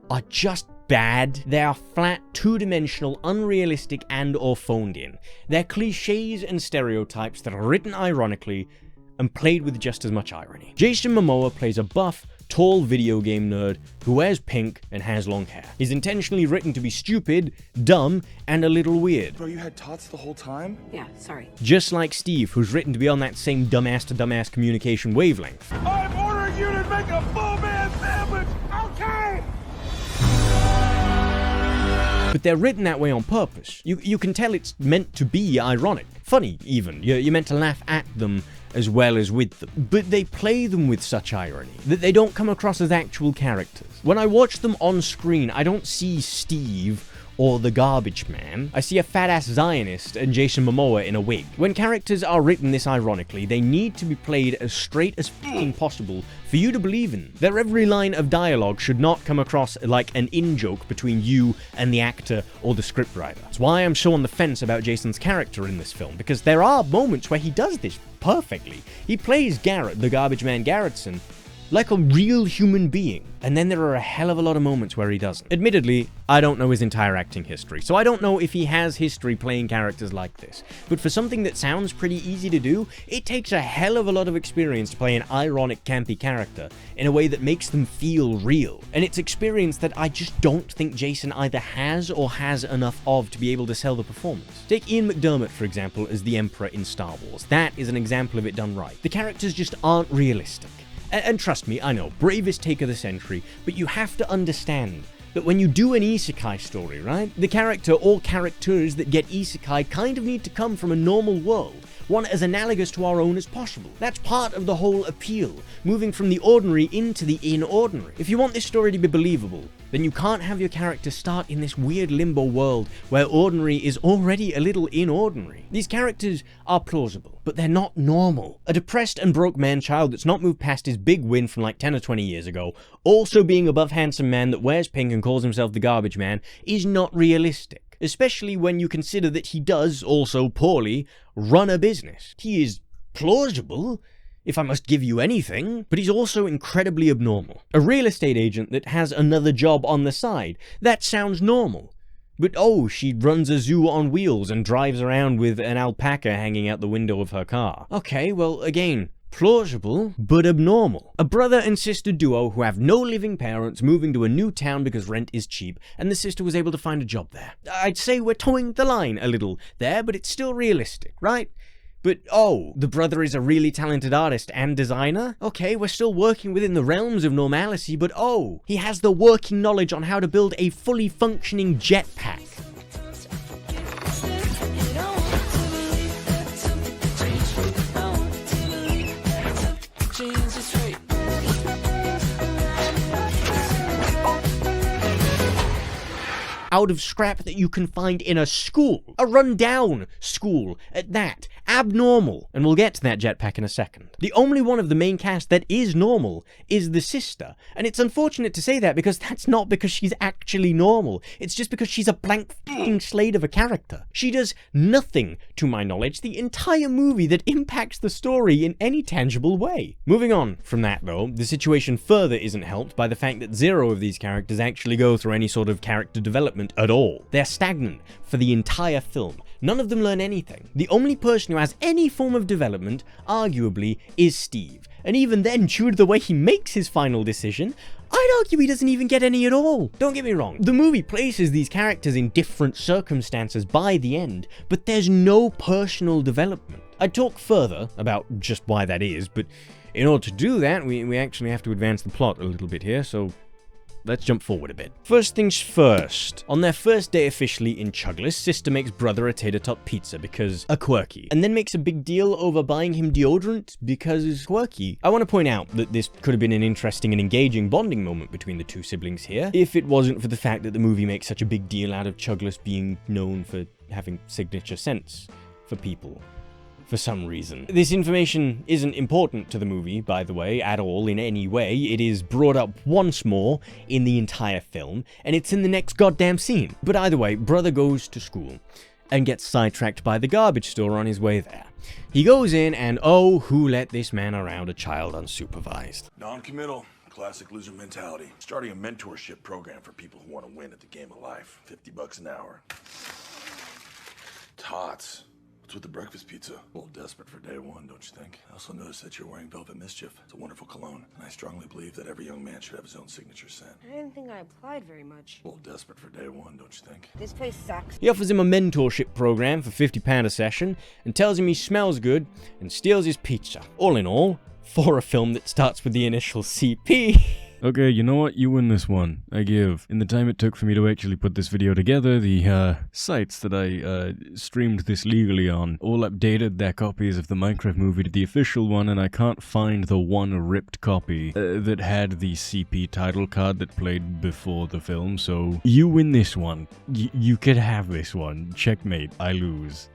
are just bad. They are flat, two-dimensional, unrealistic, and or phoned in. They're cliches and stereotypes that are written ironically and played with just as much irony. Jason Momoa plays a buff, tall video game nerd who wears pink and has long hair. He's intentionally written to be stupid, dumb, and a little weird. Bro, you had tots the whole time? Yeah, sorry. Just like Steve, who's written to be on that same dumbass to dumbass communication wavelength. I'm ordering you to make a full man sandwich! Okay! But they're written that way on purpose. You can tell it's meant to be ironic. Funny, even. You're meant to laugh at them as well as with them. But they play them with such irony that they don't come across as actual characters. When I watch them on screen, I don't see Steve or the Garbage Man. I see a fat-ass Zionist and Jason Momoa in a wig. When characters are written this ironically, they need to be played as straight as f***ing possible for you to believe in. Their every line of dialogue should not come across like an in-joke between you and the actor or the scriptwriter. That's why I'm so on the fence about Jason's character in this film, because there are moments where he does this perfectly. He plays Garrett, the Garbage Man Garrettson, like a real human being. And then there are a hell of a lot of moments where he doesn't. Admittedly, I don't know his entire acting history, so I don't know if he has history playing characters like this. But for something that sounds pretty easy to do, it takes a hell of a lot of experience to play an ironic, campy character in a way that makes them feel real. And it's experience that I just don't think Jason either has or has enough of to be able to sell the performance. Take Ian McDermott, for example, as the Emperor in Star Wars. That is an example of it done right. The characters just aren't realistic. And trust me, I know, bravest take of the century, but you have to understand that when you do an isekai story, right, the character or characters that get isekai kind of need to come from a normal world, one as analogous to our own as possible. That's part of the whole appeal, moving from the ordinary into the inordinary. If you want this story to be believable, then you can't have your character start in this weird limbo world where ordinary is already a little inordinary. These characters are plausible, but they're not normal. A depressed and broke man-child that's not moved past his big win from like 10 or 20 years ago, also being a buff handsome man that wears pink and calls himself the Garbage Man, is not realistic. Especially when you consider that he does, also poorly, run a business. He is plausible, if I must give you anything, but he's also incredibly abnormal. A real estate agent that has another job on the side, that sounds normal. But oh, she runs a zoo on wheels and drives around with an alpaca hanging out the window of her car. Okay, well, again, plausible, but abnormal. A brother and sister duo who have no living parents moving to a new town because rent is cheap, and the sister was able to find a job there. I'd say we're towing the line a little there, but it's still realistic, right? But oh, the brother is a really talented artist and designer? Okay, we're still working within the realms of normalcy, but oh, he has the working knowledge on how to build a fully functioning jetpack. Out of scrap that you can find in a school. A run-down school at that. Abnormal. And we'll get to that jetpack in a second. The only one of the main cast that is normal is the sister. And it's unfortunate to say that because that's not because she's actually normal. It's just because she's a blank f***ing slate of a character. She does nothing, to my knowledge, the entire movie that impacts the story in any tangible way. Moving on from that though, the situation further isn't helped by the fact that zero of these characters actually go through any sort of character development at all. They're stagnant for the entire film. None of them learn anything. The only person who has any form of development, arguably, is Steve. And even then, due to the way he makes his final decision, I'd argue he doesn't even get any at all. Don't get me wrong, the movie places these characters in different circumstances by the end, but there's no personal development. I'd talk further about just why that is, but in order to do that, we actually have to advance the plot a little bit here, so let's jump forward a bit. First things first. On their first day officially in Chuglis, Sister makes brother a tater tot pizza because a quirky, and then makes a big deal over buying him deodorant because quirky. I want to point out that this could have been an interesting and engaging bonding moment between the two siblings here, if it wasn't for the fact that the movie makes such a big deal out of Chuglis being known for having signature scents for people. For some reason. This information isn't important to the movie, by the way, at all, in any way. It is brought up once more in the entire film, and it's in the next goddamn scene. But either way, brother goes to school and gets sidetracked by the garbage store on his way there. He goes in and, oh, who let this man around a child unsupervised? Non-committal. Classic loser mentality. Starting a mentorship program for people who want to win at the game of life. $50 an hour. Tots. What's with the breakfast pizza? A little desperate for day one, don't you think? I also noticed that you're wearing Velvet Mischief. It's a wonderful cologne, and I strongly believe that every young man should have his own signature scent. I didn't think I applied very much. A little desperate for day one, don't you think? This place sucks. He offers him a mentorship program for £50 a session and tells him he smells good and steals his pizza. All in all, for a film that starts with the initial CP... Okay, you know what? You win this one. I give. In the time it took for me to actually put this video together, the sites that I streamed this legally on all updated their copies of the Minecraft movie to the official one, and I can't find the one ripped copy that had the CP title card that played before the film, so you win this one. You could have this one. Checkmate. I lose.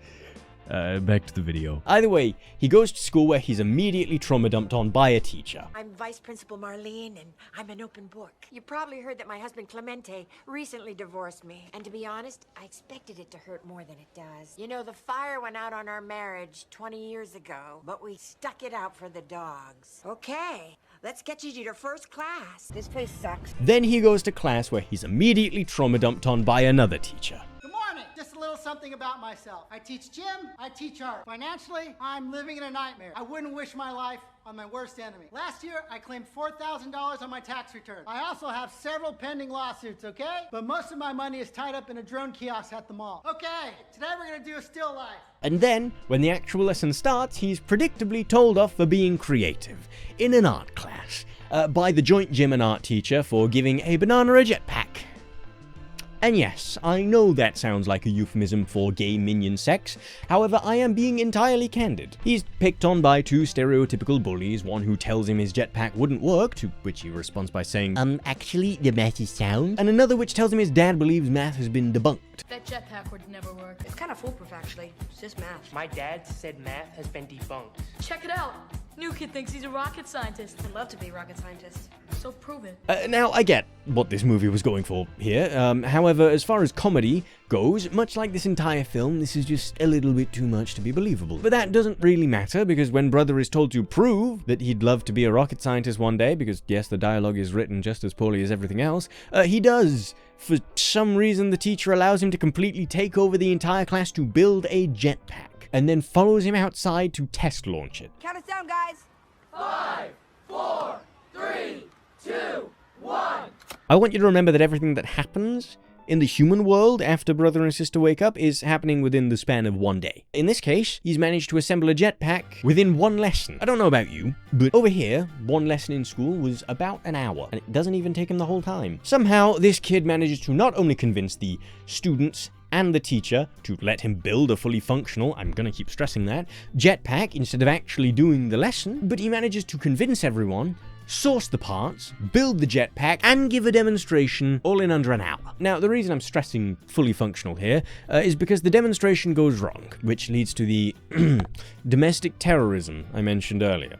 Back to the video. Either way, he goes to school where he's immediately trauma dumped on by a teacher. I'm Vice Principal Marlene, and I'm an open book. You probably heard that my husband Clemente recently divorced me. And to be honest, I expected it to hurt more than it does. You know, the fire went out on our marriage 20 years ago, but we stuck it out for the dogs. Okay, let's get you to your first class. This place sucks. Then he goes to class where he's immediately trauma dumped on by another teacher. Just a little something about myself. I teach gym, I teach art. Financially, I'm living in a nightmare. I wouldn't wish my life on my worst enemy. Last year, I claimed $4,000 on my tax return. I also have several pending lawsuits, okay? But most of my money is tied up in a drone kiosk at the mall. Okay, today we're gonna do a still life. And then, when the actual lesson starts, he's predictably told off for being creative in an art class by the joint gym and art teacher for giving a banana a jetpack. And yes, I know that sounds like a euphemism for gay minion sex, however I am being entirely candid. He's picked on by two stereotypical bullies, one who tells him his jetpack wouldn't work, to which he responds by saying, actually, the math is sound, and another which tells him his dad believes math has been debunked. That jetpack would never work. It's kind of foolproof, actually. It's just math. My dad said math has been debunked. Check it out. New kid thinks he's a rocket scientist. I'd love to be a rocket scientist. So prove it. Now, I get what this movie was going for here. However, as far as comedy goes, much like this entire film, this is just a little bit too much to be believable. But that doesn't really matter, because when brother is told to prove that he'd love to be a rocket scientist one day, because yes, the dialogue is written just as poorly as everything else, he does. For some reason, the teacher allows him to completely take over the entire class to build a jetpack, and then follows him outside to test launch it. Count us down, guys. 5, 4, 3, 2, 1. I want you to remember that everything that happens in the human world after brother and sister wake up is happening within the span of one day. In this case, he's managed to assemble a jetpack within one lesson. I don't know about you, but over here, one lesson in school was about an hour, and it doesn't even take him the whole time. Somehow, this kid manages to not only convince the students and the teacher to let him build a fully functional, I'm gonna keep stressing that, jetpack instead of actually doing the lesson, but he manages to convince everyone, source the parts, build the jetpack, and give a demonstration all in under an hour. Now, the reason I'm stressing fully functional here is because the demonstration goes wrong, which leads to the domestic terrorism I mentioned earlier.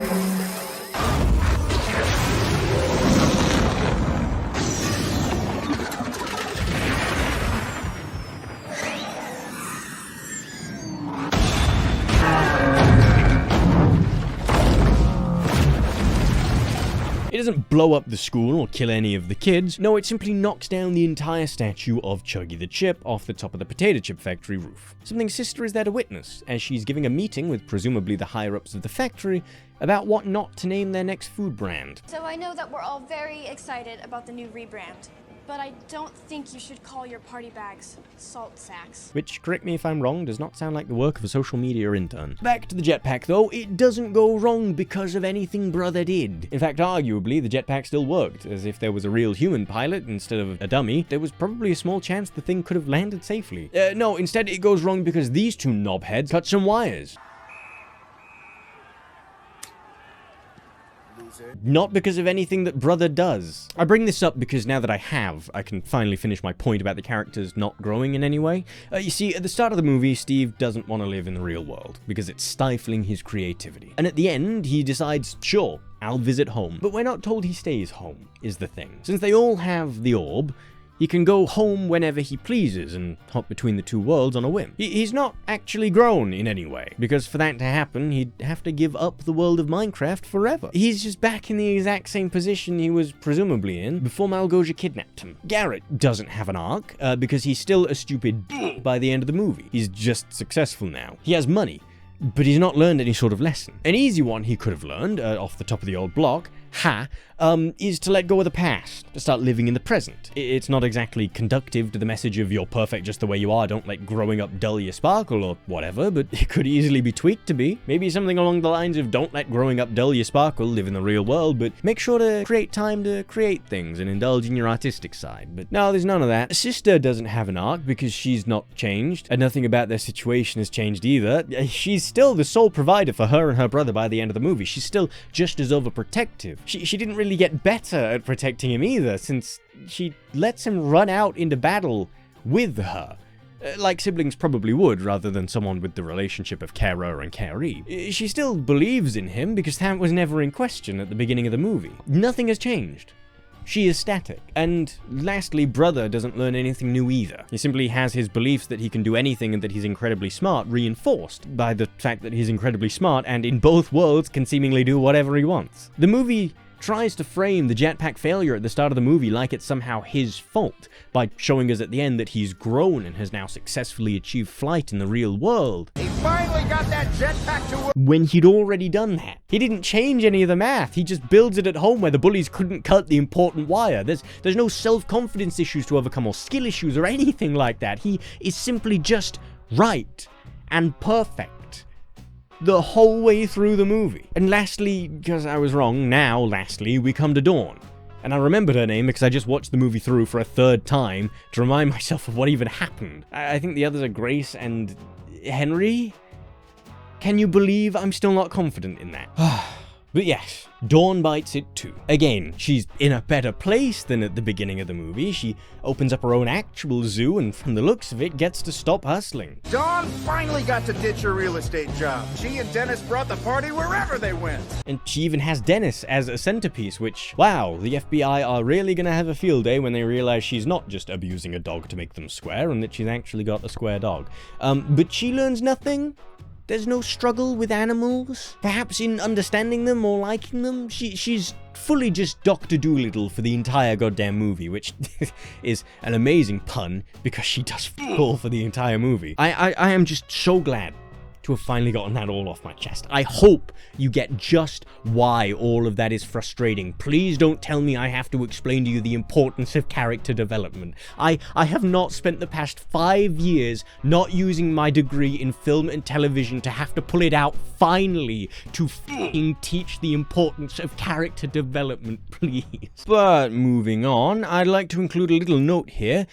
It doesn't blow up the school or kill any of the kids. No, it simply knocks down the entire statue of Chuggy the Chip off the top of the potato chip factory roof. Something sister is there to witness, as she's giving a meeting with presumably the higher-ups of the factory about what not to name their next food brand. So I know that we're all very excited about the new rebrand. but I don't think you should call your party bags salt sacks. Which, correct me if I'm wrong, does not sound like the work of a social media intern. Back to the jetpack though, it doesn't go wrong because of anything Brother did. In fact, arguably, the jetpack still worked, as if there was a real human pilot instead of a dummy. There was probably a small chance the thing could have landed safely. No, instead it goes wrong because these two knobheads cut some wires. Not because of anything that Brother does. I bring this up because now that I can finally finish my point about the characters not growing in any way. You see, at the start of the movie, Steve doesn't want to live in the real world because it's stifling his creativity. And at the end, he decides, sure, I'll visit home. But we're not told he stays home, is the thing. Since they all have the orb, he can go home whenever he pleases and hop between the two worlds on a whim. He's not actually grown in any way, because for that to happen, he'd have to give up the world of Minecraft forever. He's just back in the exact same position he was presumably in before Malegosia kidnapped him. Garrett doesn't have an arc, because he's still a stupid by the end of the movie. He's just successful now. He has money, but he's not learned any sort of lesson. An easy one he could have learned, off the top of the old block, is to let go of the past, to start living in the present. It's not exactly conductive to the message of you're perfect just the way you are, don't let growing up dull your sparkle or whatever, but it could easily be tweaked to be. Maybe something along the lines of don't let growing up dull your sparkle, live in the real world, but make sure to create time to create things and indulge in your artistic side. But no, there's none of that. Sister doesn't have an arc because she's not changed, and nothing about their situation has changed either. She's still the sole provider for her and her brother by the end of the movie. She's still just as overprotective. She didn't really get better at protecting him either, since she lets him run out into battle with her. Like siblings probably would, rather than someone with the relationship of carer and caree. She still believes in him because that was never in question at the beginning of the movie. Nothing has changed. She is static. And lastly, Brother doesn't learn anything new either. He simply has his beliefs that he can do anything and that he's incredibly smart reinforced by the fact that he's incredibly smart and in both worlds can seemingly do whatever he wants. The movie tries to frame the jetpack failure at the start of the movie like it's somehow his fault, by showing us at the end that he's grown and has now successfully achieved flight in the real world. He finally got that jetpack to work. When he'd already done that. He didn't change any of the math, he just builds it at home where the bullies couldn't cut the important wire. There's no self-confidence issues to overcome or skill issues or anything like that. He is simply just right and perfect the whole way through the movie. And lastly, because I was wrong, lastly, we come to Dawn. And I remembered her name because I just watched the movie through for a third time to remind myself of what even happened. I think the others are Grace and Henry? Can you believe I'm still not confident in that? But yes, Dawn bites it too. Again, she's in a better place than at the beginning of the movie. She opens up her own actual zoo and from the looks of it gets to stop hustling. Dawn finally got to ditch her real estate job. She and Dennis brought the party wherever they went. And she even has Dennis as a centerpiece, which, wow, the FBI are really gonna have a field day when they realize she's not just abusing a dog to make them square and that she's actually got a square dog. But she learns nothing. There's no struggle with animals, perhaps in understanding them or liking them. She's fully just Dr. Dolittle for the entire goddamn movie, which is an amazing pun because she does fall for the entire movie. I am just so glad to have finally gotten that all off my chest. I hope you get just why all of that is frustrating. Please don't tell me I have to explain to you the importance of character development. I have not spent the past 5 years not using my degree in film and television to have to pull it out finally to f***ing teach the importance of character development, please. But moving on, I'd like to include a little note here,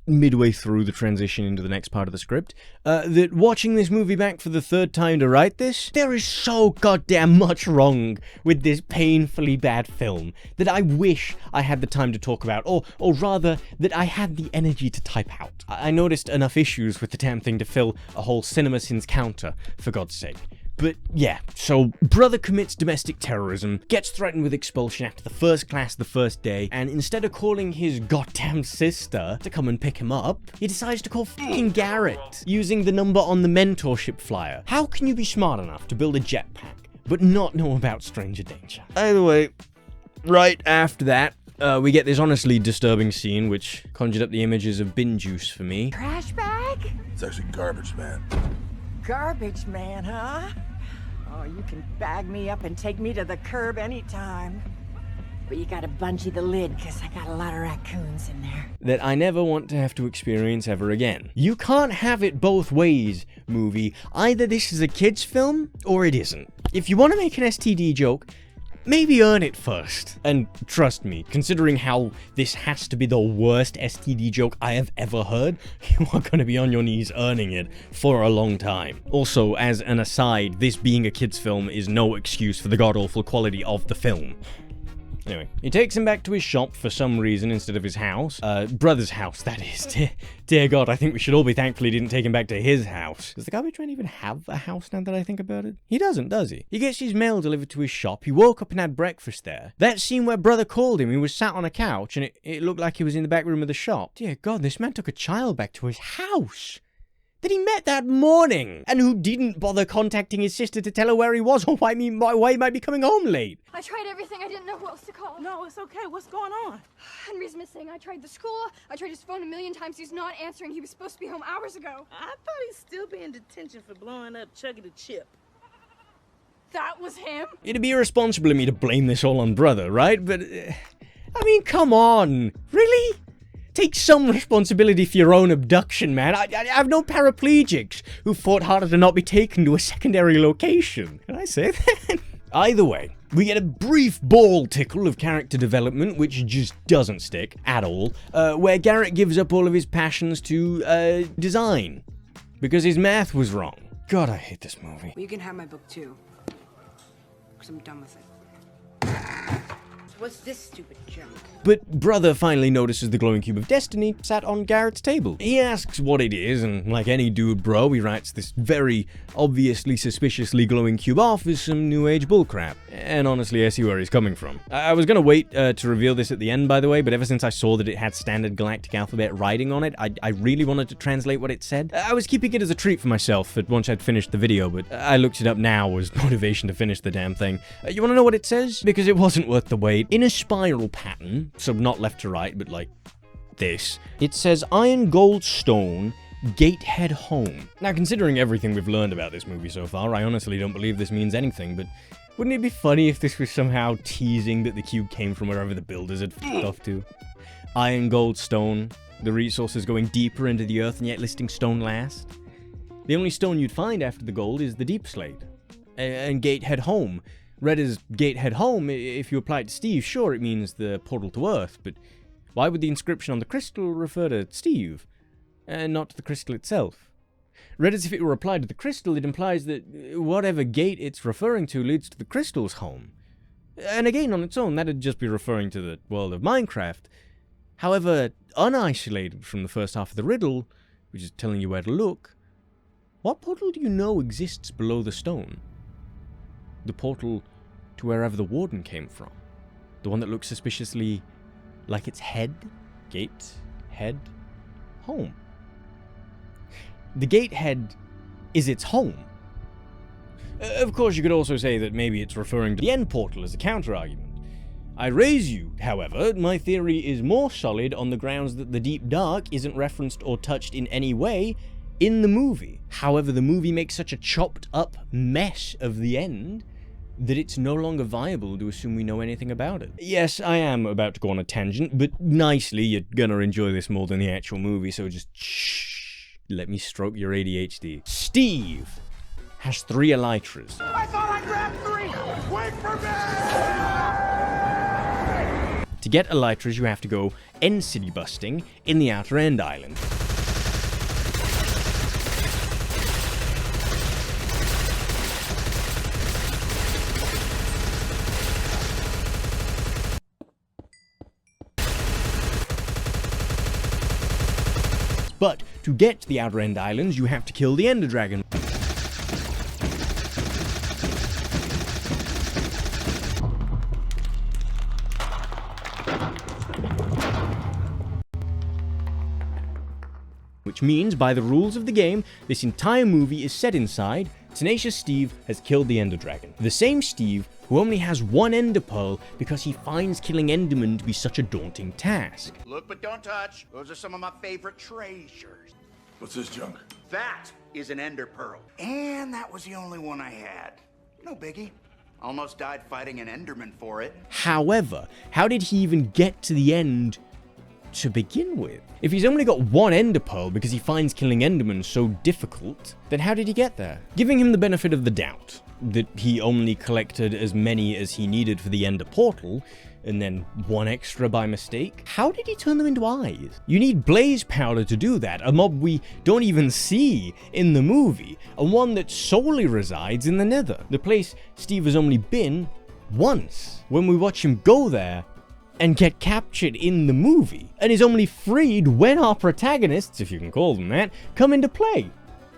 midway through the transition into the next part of the script, that watching this movie back for the third time to write this, there is so goddamn much wrong with this painfully bad film that I wish I had the time to talk about, or rather, that I had the energy to type out. I noticed enough issues with the damn thing to fill a whole CinemaSins counter, for God's sake. But yeah, so Brother commits domestic terrorism, gets threatened with expulsion after the first class the first day, and instead of calling his goddamn sister to come and pick him up, he decides to call fucking Garrett, using the number on the mentorship flyer. How can you be smart enough to build a jetpack, but not know about stranger danger? Either way, right after that, we get this honestly disturbing scene, which conjured up the images of bin juice for me. Trash bag? It's actually garbage, man. Garbage man, huh? Oh, you can bag me up and take me to the curb anytime. But you gotta bungee the lid, because I got a lot of raccoons in there. That I never want to have to experience ever again. You can't have it both ways, movie. Either this is a kid's film, or it isn't. If you want to make an STD joke, maybe earn it first. And trust me, considering how this has to be the worst STD joke I have ever heard, you are going to be on your knees earning it for a long time. Also, as an aside, this being a kid's film is no excuse for the god-awful quality of the film. Anyway, he takes him back to his shop for some reason instead of his house. Brother's house, that is. Dear God, I think we should all be thankful he didn't take him back to his house. Does the garbage man even have a house now that I think about it? He doesn't, does he? He gets his mail delivered to his shop. He woke up and had breakfast there. That scene where Brother called him, he was sat on a couch and it looked like he was in the back room of the shop. Dear God, this man took a child back to his house that he met that morning, and who didn't bother contacting his sister to tell her where he was or why he might be coming home late. I tried everything. I didn't know who else to call. No, it's okay. What's going on? Henry's missing. I tried the school. I tried his phone a million times. He's not answering. He was supposed to be home hours ago. I thought he'd still be in detention for blowing up Chuggy the Chip. That was him? It'd be irresponsible of me to blame this all on Brother, right? But, I mean, come on. Really? Take some responsibility for your own abduction, man. I have no paraplegics who fought harder to not be taken to a secondary location. Can I say that? Either way, we get a brief ball tickle of character development, which just doesn't stick at all, where Garrett gives up all of his passions to design, because his math was wrong. God, I hate this movie. Well, you can have my book too, because I'm done with it. What's this stupid junk? But Brother finally notices the glowing cube of destiny sat on Garrett's table. He asks what it is, and like any dude bro, he writes this very obviously suspiciously glowing cube off as some new age bullcrap. And honestly, I see where he's coming from. I was gonna wait to reveal this at the end, by the way, but ever since I saw that it had standard galactic alphabet writing on it, I really wanted to translate what it said. I was keeping it as a treat for myself once I'd finished the video, but I looked it up now as motivation to finish the damn thing. You wanna know what it says? Because it wasn't worth the wait. In a spiral pattern, so not left to right, but like this, it says iron, gold, stone, gatehead home. Now, considering everything we've learned about this movie so far, I honestly don't believe this means anything, but wouldn't it be funny if this was somehow teasing that the cube came from wherever the builders had f***ed off to? Iron, gold, stone, the resources going deeper into the earth and yet listing stone last. The only stone you'd find after the gold is the deep slate. And gatehead home. Read as gatehead home, if you apply it to Steve, sure, it means the portal to Earth, but why would the inscription on the crystal refer to Steve, and not to the crystal itself? Read as if it were applied to the crystal, it implies that whatever gate it's referring to leads to the crystal's home. And again, on its own, that'd just be referring to the world of Minecraft. However, unisolated from the first half of the riddle, which is telling you where to look, what portal do you know exists below the stone? The portal to wherever the warden came from. The one that looks suspiciously like its head? Gate? Head? Home. The gatehead is its home. Of course, you could also say that maybe it's referring to the end portal as a counter-argument. I raise you, however, my theory is more solid on the grounds that the Deep Dark isn't referenced or touched in any way in the movie. However, the movie makes such a chopped up mess of the end that it's no longer viable to assume we know anything about it. Yes, I am about to go on a tangent, but nicely, you're gonna enjoy this more than the actual movie, so just shh, let me stroke your ADHD. Steve has 3 elytras. I thought I grabbed 3! Wait for me! To get elytras, you have to go end city busting in the Outer End Island. But to get to the Outer End Islands, you have to kill the Ender Dragon. Which means, by the rules of the game, this entire movie is set inside Tenacious Steve has killed the Ender Dragon. The same Steve who only has 1 Ender Pearl because he finds killing Endermen to be such a daunting task. Look but don't touch. Those are some of my favorite treasures. What's this junk? That is an Ender Pearl. And that was the only one I had. No biggie. Almost died fighting an Enderman for it. However, how did he even get to the end to begin with? If he's only got one Ender Pearl because he finds killing Endermen so difficult, then how did he get there? Giving him the benefit of the doubt that he only collected as many as he needed for the Ender Portal, and then one extra by mistake, how did he turn them into eyes? You need blaze powder to do that, a mob we don't even see in the movie, and one that solely resides in the Nether, the place Steve has only been once, when we watch him go there and get captured in the movie, and is only freed when our protagonists, if you can call them that, come into play,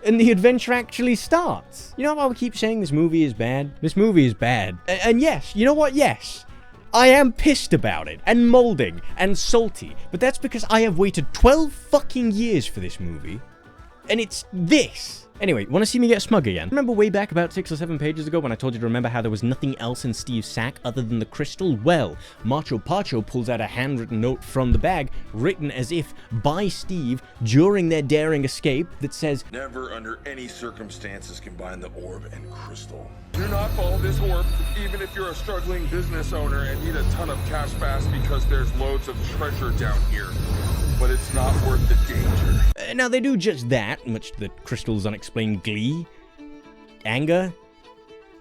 and the adventure actually starts. You know how I keep saying this movie is bad? This movie is bad. And yes, you know what? Yes, I am pissed about it, and molding, and salty, but that's because I have waited 12 fucking years for this movie, and it's this. Anyway, want to see me get smug again? Remember way back about 6 or 7 pages ago when I told you to remember how there was nothing else in Steve's sack other than the crystal? Well, Macho Pacho pulls out a handwritten note from the bag, written as if by Steve during their daring escape, that says, "Never under any circumstances combine the orb and crystal." Do not follow this orb, even if you're a struggling business owner and need a ton of cash fast because there's loads of treasure down here. But it's not worth the danger. Now they do just that, much to the crystal's unexplained glee, anger,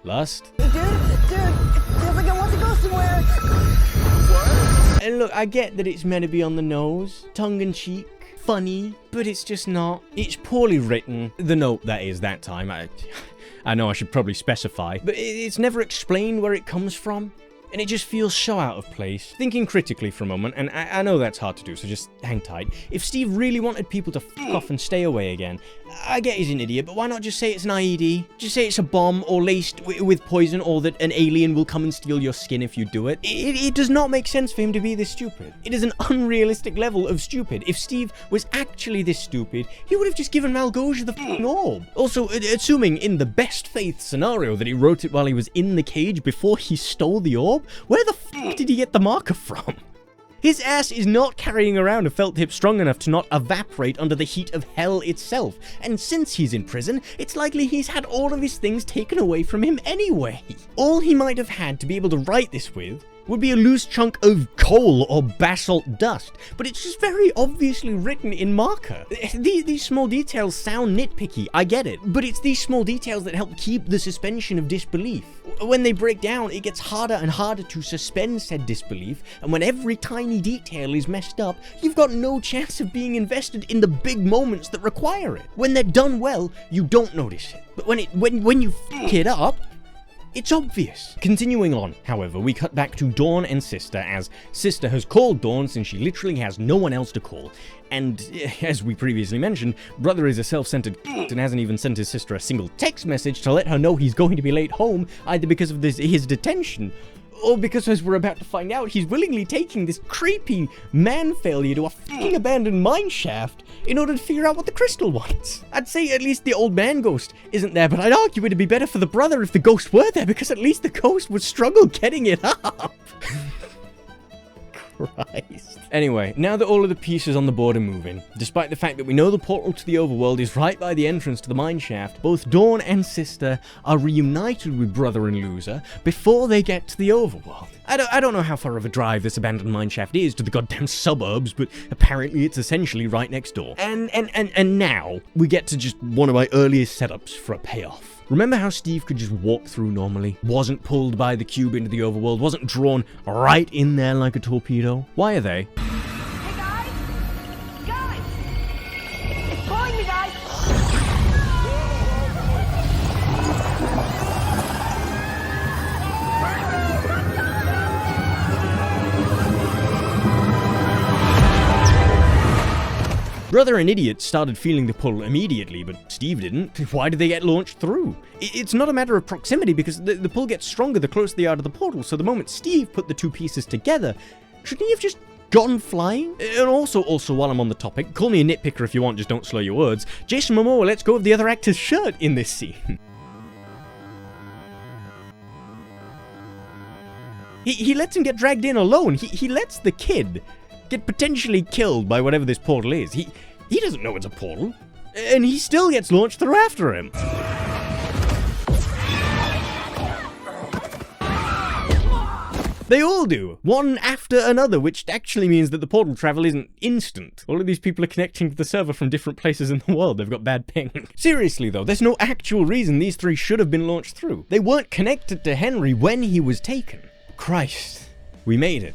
lust. Dude, feels like I want to go somewhere. What? And look, I get that it's meant to be on the nose, tongue-in-cheek, funny, but it's just not. It's poorly written. The note, that is, that time. I know I should probably specify, but it's never explained where it comes from. And it just feels so out of place. Thinking critically for a moment, and I know that's hard to do, so just hang tight. If Steve really wanted people to f*** off and stay away again, I get he's an idiot, but why not just say it's an IED? Just say it's a bomb, or laced with poison, or that an alien will come and steal your skin if you do it. It does not make sense for him to be this stupid. It is an unrealistic level of stupid. If Steve was actually this stupid, he would have just given Malgosia the f***ing orb. Also, assuming in the best faith scenario that he wrote it while he was in the cage before he stole the orb, where the f*** did he get the marker from? His ass is not carrying around a felt tip strong enough to not evaporate under the heat of hell itself, and since he's in prison, it's likely he's had all of his things taken away from him anyway. All he might have had to be able to write this with would be a loose chunk of coal or basalt dust, but it's just very obviously written in marker. These small details sound nitpicky, I get it, but it's these small details that help keep the suspension of disbelief. When they break down, it gets harder and harder to suspend said disbelief, and when every tiny detail is messed up, you've got no chance of being invested in the big moments that require it. When they're done well, you don't notice it, but when you f*** it up, it's obvious. Continuing on, however, we cut back to Dawn and Sister, as Sister has called Dawn since she literally has no one else to call. And, as we previously mentioned, Brother is a self-centered and hasn't even sent his sister a single text message to let her know he's going to be late home, either because of his detention, or because, as we're about to find out, he's willingly taking this creepy man failure to a f***ing abandoned mine shaft in order to figure out what the crystal wants. I'd say at least the old man ghost isn't there, but I'd argue it'd be better for the brother if the ghost were there, because at least the ghost would struggle getting it up. Christ. Anyway, now that all of the pieces on the board are moving, despite the fact that we know the portal to the overworld is right by the entrance to the mineshaft, both Dawn and Sister are reunited with Brother and Loser before they get to the overworld. I don't know how far of a drive this abandoned mineshaft is to the goddamn suburbs, but apparently it's essentially right next door. And now we get to just one of my earliest setups for a payoff. Remember how Steve could just walk through normally? Wasn't pulled by the cube into the overworld, wasn't drawn right in there like a torpedo? Why are they? Hey guys! Guys! It's pulling me, guys! Brother and Idiot started feeling the pull immediately, but Steve didn't. Why did they get launched through? It's not a matter of proximity, because the pull gets stronger the closer they are to the portal, so the moment Steve put the two pieces together, shouldn't he have just gone flying? And also, while I'm on the topic, call me a nitpicker if you want, just don't slur your words, Jason Momoa lets go of the other actor's shirt in this scene. He lets him get dragged in alone. He lets the kid get potentially killed by whatever this portal is. He doesn't know it's a portal, and he still gets launched through after him. They all do, one after another, which actually means that the portal travel isn't instant. All of these people are connecting to the server from different places in the world. They've got bad ping. Seriously though, there's no actual reason these three should have been launched through. They weren't connected to Henry when he was taken. Christ, we made it.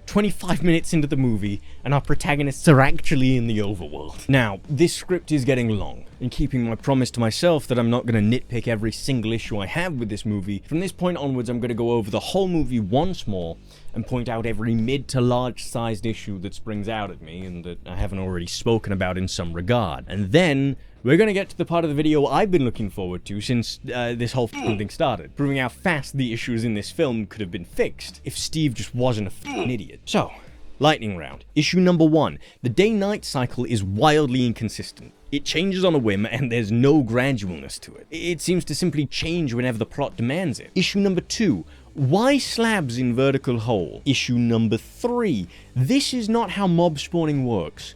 25 minutes into the movie, and our protagonists are actually in the overworld. Now, this script is getting long. In keeping my promise to myself that I'm not going to nitpick every single issue I have with this movie, from this point onwards I'm going to go over the whole movie once more and point out every mid to large sized issue that springs out at me and that I haven't already spoken about in some regard. And then we're going to get to the part of the video I've been looking forward to since this whole thing started, proving how fast the issues in this film could have been fixed if Steve just wasn't a f***ing idiot. So, lightning round. Issue number 1. The day-night cycle is wildly inconsistent. It changes on a whim and there's no gradualness to it. It seems to simply change whenever the plot demands it. Issue number 2. Why slabs in vertical hole? Issue number 3. This is not how mob spawning works.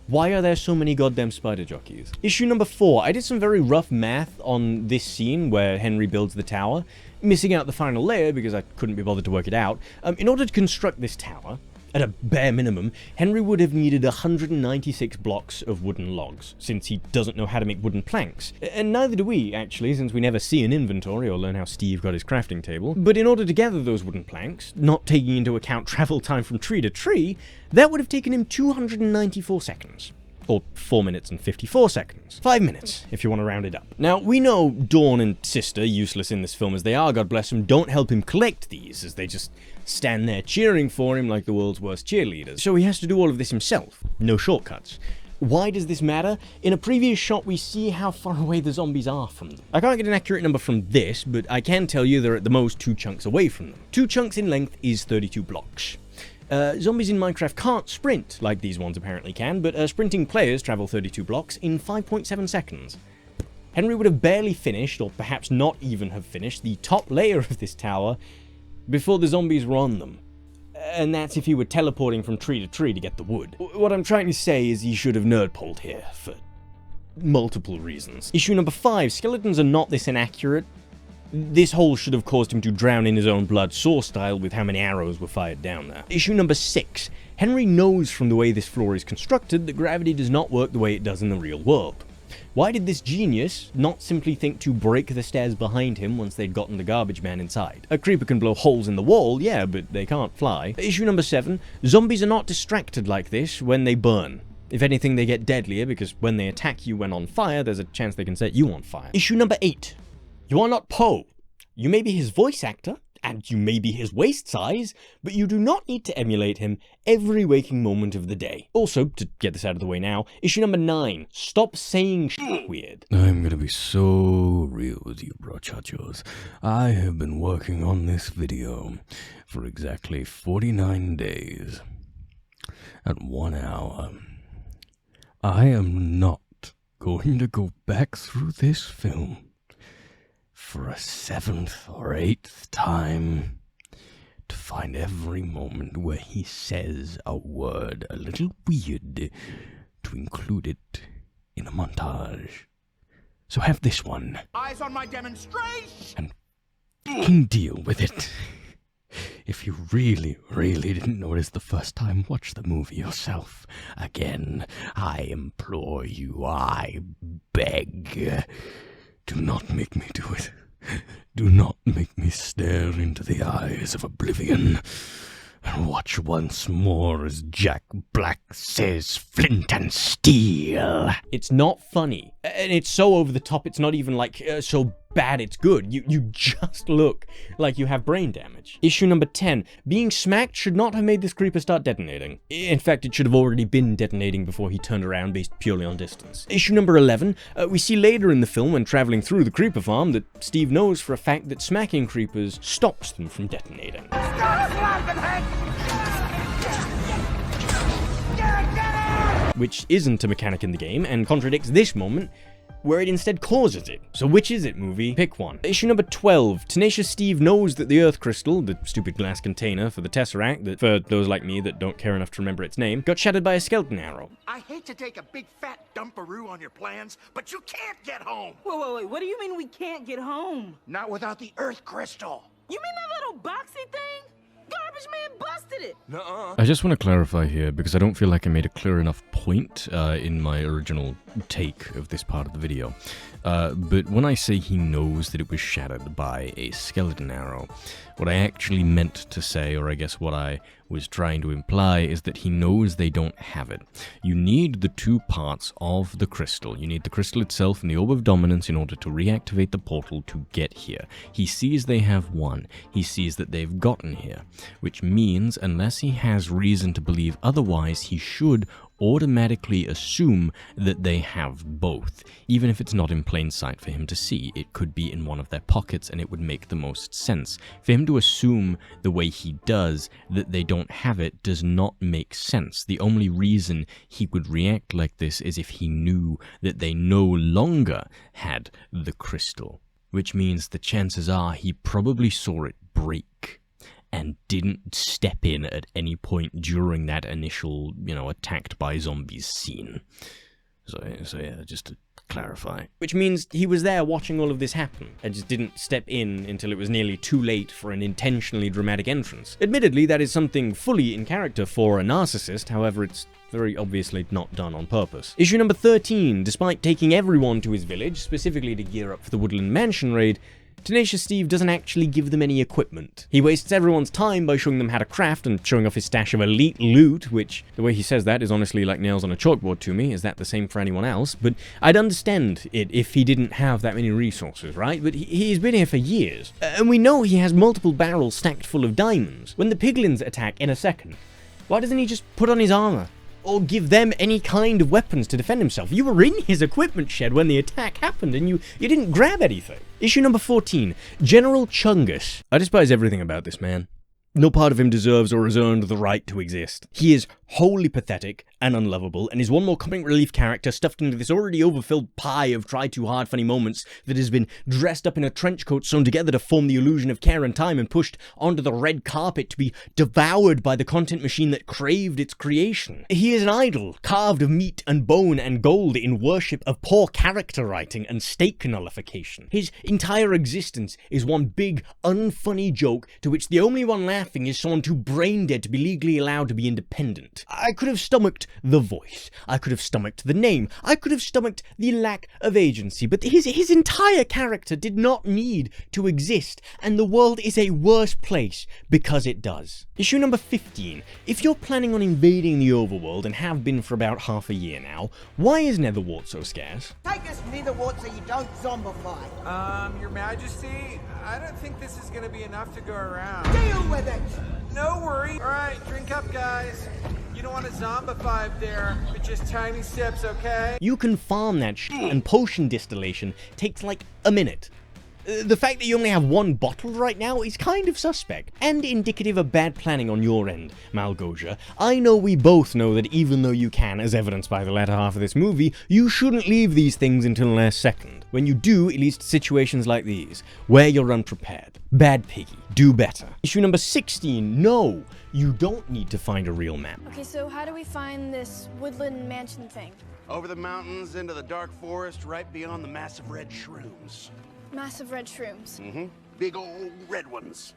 Why are there so many goddamn spider jockeys? Issue number 4. I did some very rough math on this scene where Henry builds the tower, missing out the final layer because I couldn't be bothered to work it out. In order to construct this tower, at a bare minimum, Henry would have needed 196 blocks of wooden logs, since he doesn't know how to make wooden planks. And neither do we, actually, since we never see an inventory or learn how Steve got his crafting table. But in order to gather those wooden planks, not taking into account travel time from tree to tree, that would have taken him 294 seconds. Or 4 minutes and 54 seconds. 5 minutes, if you want to round it up. Now, we know Dawn and Sister, useless in this film as they are, God bless them, don't help him collect these, as they just stand there cheering for him like the world's worst cheerleaders. So he has to do all of this himself. No shortcuts. Why does this matter? In a previous shot, we see how far away the zombies are from them. I can't get an accurate number from this, but I can tell you they're at the most 2 chunks away from them. 2 chunks in length is 32 blocks. Zombies in Minecraft can't sprint, like these ones apparently can, but sprinting players travel 32 blocks in 5.7 seconds. Henry would have barely finished, or perhaps not even have finished, the top layer of this tower before the zombies were on them. And that's if he were teleporting from tree to tree to get the wood. What I'm trying to say is he should have nerd-poled here, for multiple reasons. Issue number 5, skeletons are not this inaccurate. This hole should have caused him to drown in his own blood, Saw style, with how many arrows were fired down there. Issue number 6. Henry knows from the way this floor is constructed that gravity does not work the way it does in the real world. Why did this genius not simply think to break the stairs behind him once they'd gotten the garbage man inside? A creeper can blow holes in the wall, yeah, but they can't fly. Issue number 7. Zombies are not distracted like this when they burn. If anything, they get deadlier because when they attack you when on fire, there's a chance they can set you on fire. Issue number 8. You are not Poe. You may be his voice actor, and you may be his waist size, but you do not need to emulate him every waking moment of the day. Also, to get this out of the way now, issue number 9. Stop saying shit weird. I'm gonna be so real with you, brochachos. I have been working on this video for exactly 49 days. At 1 hour. I am not going to go back through this film for a 7th or 8th time to find every moment where he says a word a little weird to include it in a montage. So have this one. Eyes on my demonstration! And deal with it. If you really, really didn't notice the first time, watch the movie yourself. Again, I implore you, I beg. Do not make me do it. Do not make me stare into the eyes of oblivion. And watch once more as Jack Black says flint and steel. It's not funny. And it's so over the top, it's not even like so bad it's good. You just look like you have brain damage. Issue number 10. Being smacked should not have made this creeper start detonating. In fact, it should have already been detonating before he turned around based purely on distance. Issue number 11. We see later in the film when traveling through the creeper farm that Steve knows for a fact that smacking creepers stops them from detonating. Which isn't a mechanic in the game and contradicts this moment where it instead causes it. So which is it, movie? Pick one. Issue number 12. Tenacious Steve knows that the Earth Crystal, the stupid glass container for the Tesseract that, for those like me that don't care enough to remember its name, got shattered by a skeleton arrow. I hate to take a big fat dumperoo on your plans, but you can't get home! Wait, what do you mean we can't get home? Not without the Earth Crystal! You mean that little boxy thing? Spanish man busted it. Nuh-uh. I just want to clarify here, because I don't feel like I made a clear enough point in my original take of this part of the video. But when I say he knows that it was shattered by a skeleton arrow, what I actually meant to say, or I guess what I was trying to imply, is that he knows they don't have it. You need the two parts of the crystal. You need the crystal itself and the Orb of Dominance in order to reactivate the portal to get here. He sees they have one. He sees that they've gotten here, which means, unless he has reason to believe otherwise, he should automatically assume that they have both. Even if it's not in plain sight for him to see, it could be in one of their pockets and it would make the most sense. For him to assume the way he does that they don't have it does not make sense. The only reason he would react like this is if he knew that they no longer had the crystal, which means the chances are he probably saw it break and didn't step in at any point during that initial, attacked by zombies scene. So yeah, just to clarify. Which means he was there watching all of this happen, and just didn't step in until it was nearly too late for an intentionally dramatic entrance. Admittedly, that is something fully in character for a narcissist, however, it's very obviously not done on purpose. Issue number 13, despite taking everyone to his village, specifically to gear up for the Woodland Mansion raid, Tenacious Steve doesn't actually give them any equipment. He wastes everyone's time by showing them how to craft and showing off his stash of elite loot, which, the way he says that is honestly like nails on a chalkboard to me. Is that the same for anyone else? But I'd understand it if he didn't have that many resources, right? But he's been here for years. And we know he has multiple barrels stacked full of diamonds. When the piglins attack in a second, why doesn't he just put on his armor? Or give them any kind of weapons to defend himself? You were in his equipment shed when the attack happened, and you didn't grab anything. Issue number 14, General Chungus. I despise everything about this man. No part of him deserves or has earned the right to exist. He is wholly pathetic and unlovable, and is one more comic relief character stuffed into this already overfilled pie of try-too-hard funny moments that has been dressed up in a trench coat sewn together to form the illusion of care and time and pushed onto the red carpet to be devoured by the content machine that craved its creation. He is an idol, carved of meat and bone and gold in worship of poor character writing and stake nullification. His entire existence is one big, unfunny joke to which the only one laughing is someone too brain-dead to be legally allowed to be independent. I could have stomached the voice. I could have stomached the name. I could have stomached the lack of agency. But his entire character did not need to exist, and the world is a worse place because it does. Issue number 15. If you're planning on invading the overworld and have been for about half a year now, why is Netherwart so scarce? Take us Netherwart so you don't zombify. Your Majesty, I don't think this is gonna be enough to go around. Deal with it! No worry. Alright, drink up, guys. You don't want to zombify up there, but just tiny steps, okay? You can farm that shit, and potion distillation takes like a minute. The fact that you only have one bottle right now is kind of suspect, and indicative of bad planning on your end, Malgosia. I know we both know that even though you can, as evidenced by the latter half of this movie, you shouldn't leave these things until the last second. When you do, it leads to situations like these, where you're unprepared. Bad piggy. Do better. Issue number 16, no, you don't need to find a real map. Okay, so how do we find this Woodland Mansion thing? Over the mountains, into the dark forest, right beyond the massive red shrooms. Massive red shrooms. Mm-hmm. Big old red ones.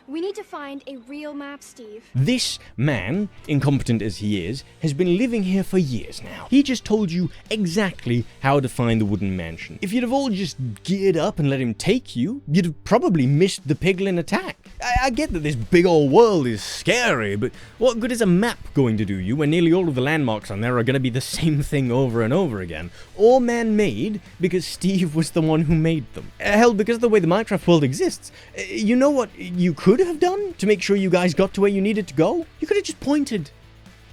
We need to find a real map, Steve. This man, incompetent as he is, has been living here for years now. He just told you exactly how to find the Wooden Mansion. If you'd have all just geared up and let him take you, you'd have probably missed the piglin attack. I get that this big old world is scary, but what good is a map going to do you when nearly all of the landmarks on there are going to be the same thing over and over again? Or man-made, because Steve was the one who made them. Hell, because of the way the Minecraft world exists. You know what you could have done to make sure you guys got to where you needed to go? You could have just pointed.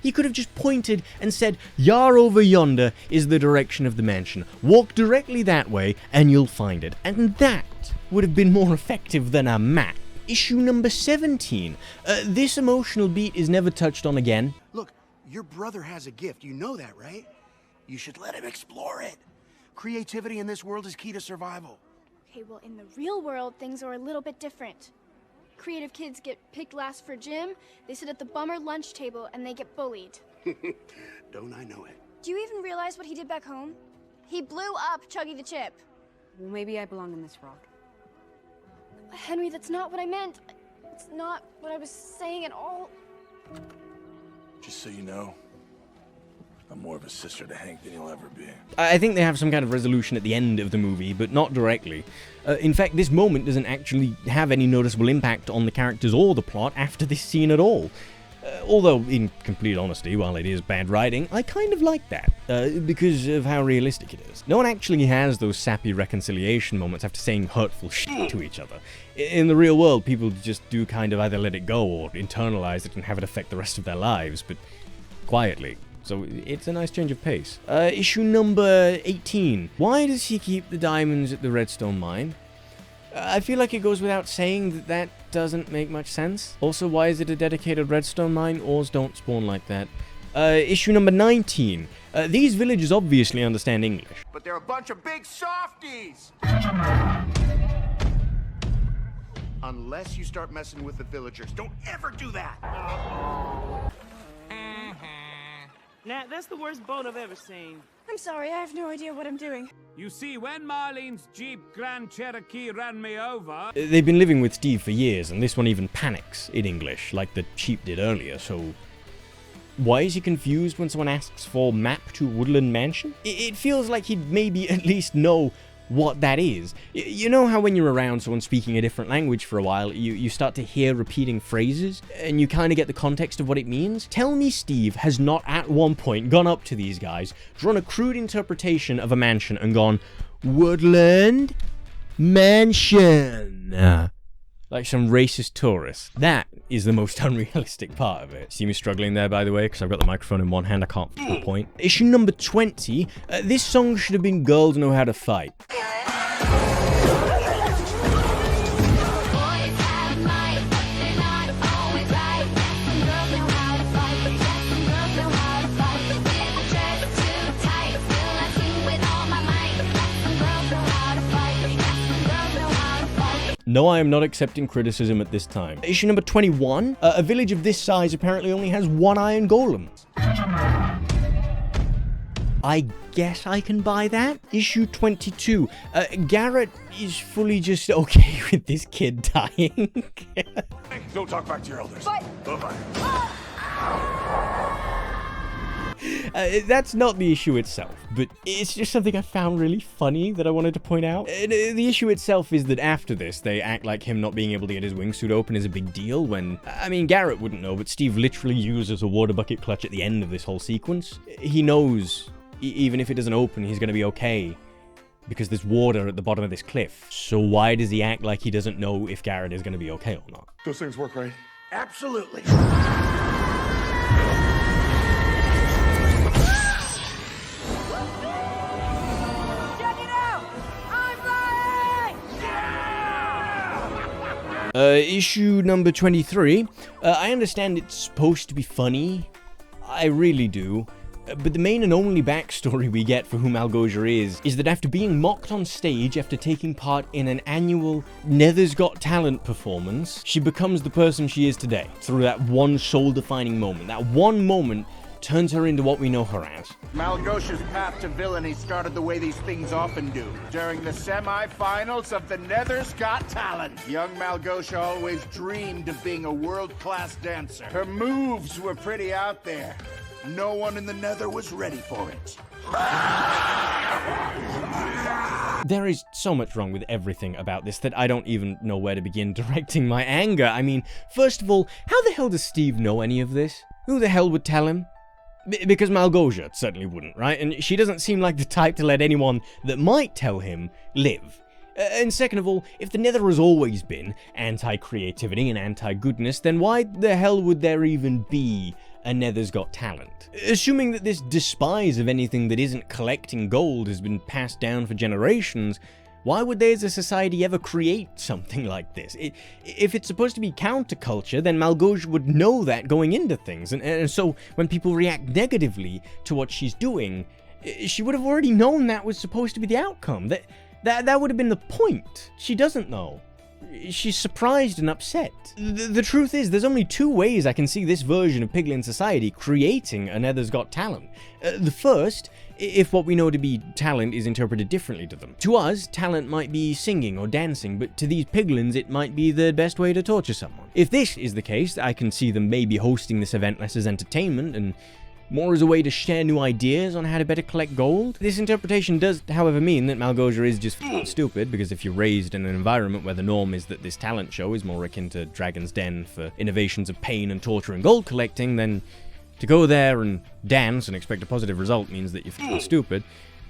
He could have just pointed and said, "Yar over yonder is the direction of the mansion. Walk directly that way and you'll find it." And that would have been more effective than a map. Issue number 17. This emotional beat is never touched on again. Look, your brother has a gift. You know that, right? You should let him explore it. Creativity in this world is key to survival. Okay, well, in the real world, things are a little bit different. Creative kids get picked last for gym, they sit at the bummer lunch table, and they get bullied. Don't I know it? Do you even realize what he did back home? He blew up Chuggy the Chip. Well, maybe I belong in this rock. Henry, that's not what I meant. That's not what I was saying at all. Just so you know, I'm more of a sister to Hank than you'll ever be. I think they have some kind of resolution at the end of the movie, but not directly. In fact, this moment doesn't actually have any noticeable impact on the characters or the plot after this scene at all. Although, in complete honesty, while it is bad writing, I kind of like that, because of how realistic it is. No one actually has those sappy reconciliation moments after saying hurtful shit to each other. In the real world, people just do kind of either let it go or internalize it and have it affect the rest of their lives, but quietly. So it's a nice change of pace. Issue number 18. Why does he keep the diamonds at the Redstone mine? I feel like it goes without saying that that doesn't make much sense. Also, why is it a dedicated redstone mine? Ores don't spawn like that. Issue number 19. These villagers obviously understand English. But they're a bunch of big softies! Unless you start messing with the villagers. Don't ever do that! Nat, that's the worst boat I've ever seen. I'm sorry, I have no idea what I'm doing. You see, when Marlene's Jeep Grand Cherokee ran me over... They've been living with Steve for years, and this one even panics in English, like the sheep did earlier, so... Why is he confused when someone asks for map to Woodland Mansion? It feels like he'd maybe at least know what that is. You know how when you're around someone speaking a different language for a while, you start to hear repeating phrases, and you kind of get the context of what it means? Tell me Steve has not at one point gone up to these guys, drawn a crude interpretation of a mansion, and gone, Woodland Mansion. Like some racist tourist. That is the most unrealistic part of it. See me struggling there, by the way, because I've got the microphone in one hand, I can't point. Issue number 20. This song should have been Girls Know How to Fight. No, I am not accepting criticism at this time. Issue number 21. A village of this size apparently only has one iron golem. I guess I can buy that. Issue 22. Garrett is fully just okay with this kid dying. Don't talk back to your elders. Bye-bye. That's not the issue itself, but it's just something I found really funny that I wanted to point out. The issue itself is that after this, they act like him not being able to get his wingsuit open is a big deal when, I mean, Garrett wouldn't know, but Steve literally uses a water bucket clutch at the end of this whole sequence. He knows, even if it doesn't open, he's gonna be okay, because there's water at the bottom of this cliff. So why does he act like he doesn't know if Garrett is gonna be okay or not? Those things work, right? Absolutely. Issue number 23. I understand it's supposed to be funny. I really do. But the main and only backstory we get for who Malgosia is that after being mocked on stage after taking part in an annual Nether's Got Talent performance, she becomes the person she is today through that one soul-defining moment. That one moment turns her into what we know her as. Malgosia's path to villainy started the way these things often do. During the semi-finals of the Nether's Got Talent, young Malgosia always dreamed of being a world-class dancer. Her moves were pretty out there. No one in the Nether was ready for it. There is so much wrong with everything about this that I don't even know where to begin directing my anger. I mean, first of all, how the hell does Steve know any of this? Who the hell would tell him? Because Malgosia certainly wouldn't, right? And she doesn't seem like the type to let anyone that might tell him live. And second of all, if the Nether has always been anti-creativity and anti-goodness, then why the hell would there even be a Nether's Got Talent? Assuming that this despise of anything that isn't collecting gold has been passed down for generations, why would they as a society ever create something like this? If it's supposed to be counterculture, then Malgosia would know that going into things, and so when people react negatively to what she's doing, she would have already known that was supposed to be the outcome. That would have been the point. She doesn't know. She's surprised and upset. The truth is, there's only two ways I can see this version of Piglin Society creating a Nether's Got Talent. The first, if what we know to be talent is interpreted differently to them. To us, talent might be singing or dancing, but to these piglins it might be the best way to torture someone. If this is the case, I can see them maybe hosting this event less as entertainment and more as a way to share new ideas on how to better collect gold. This interpretation does, however, mean that Malgosia is just stupid, because if you're raised in an environment where the norm is that this talent show is more akin to Dragon's Den for innovations of pain and torture and gold collecting, then to go there and dance and expect a positive result means that you're stupid.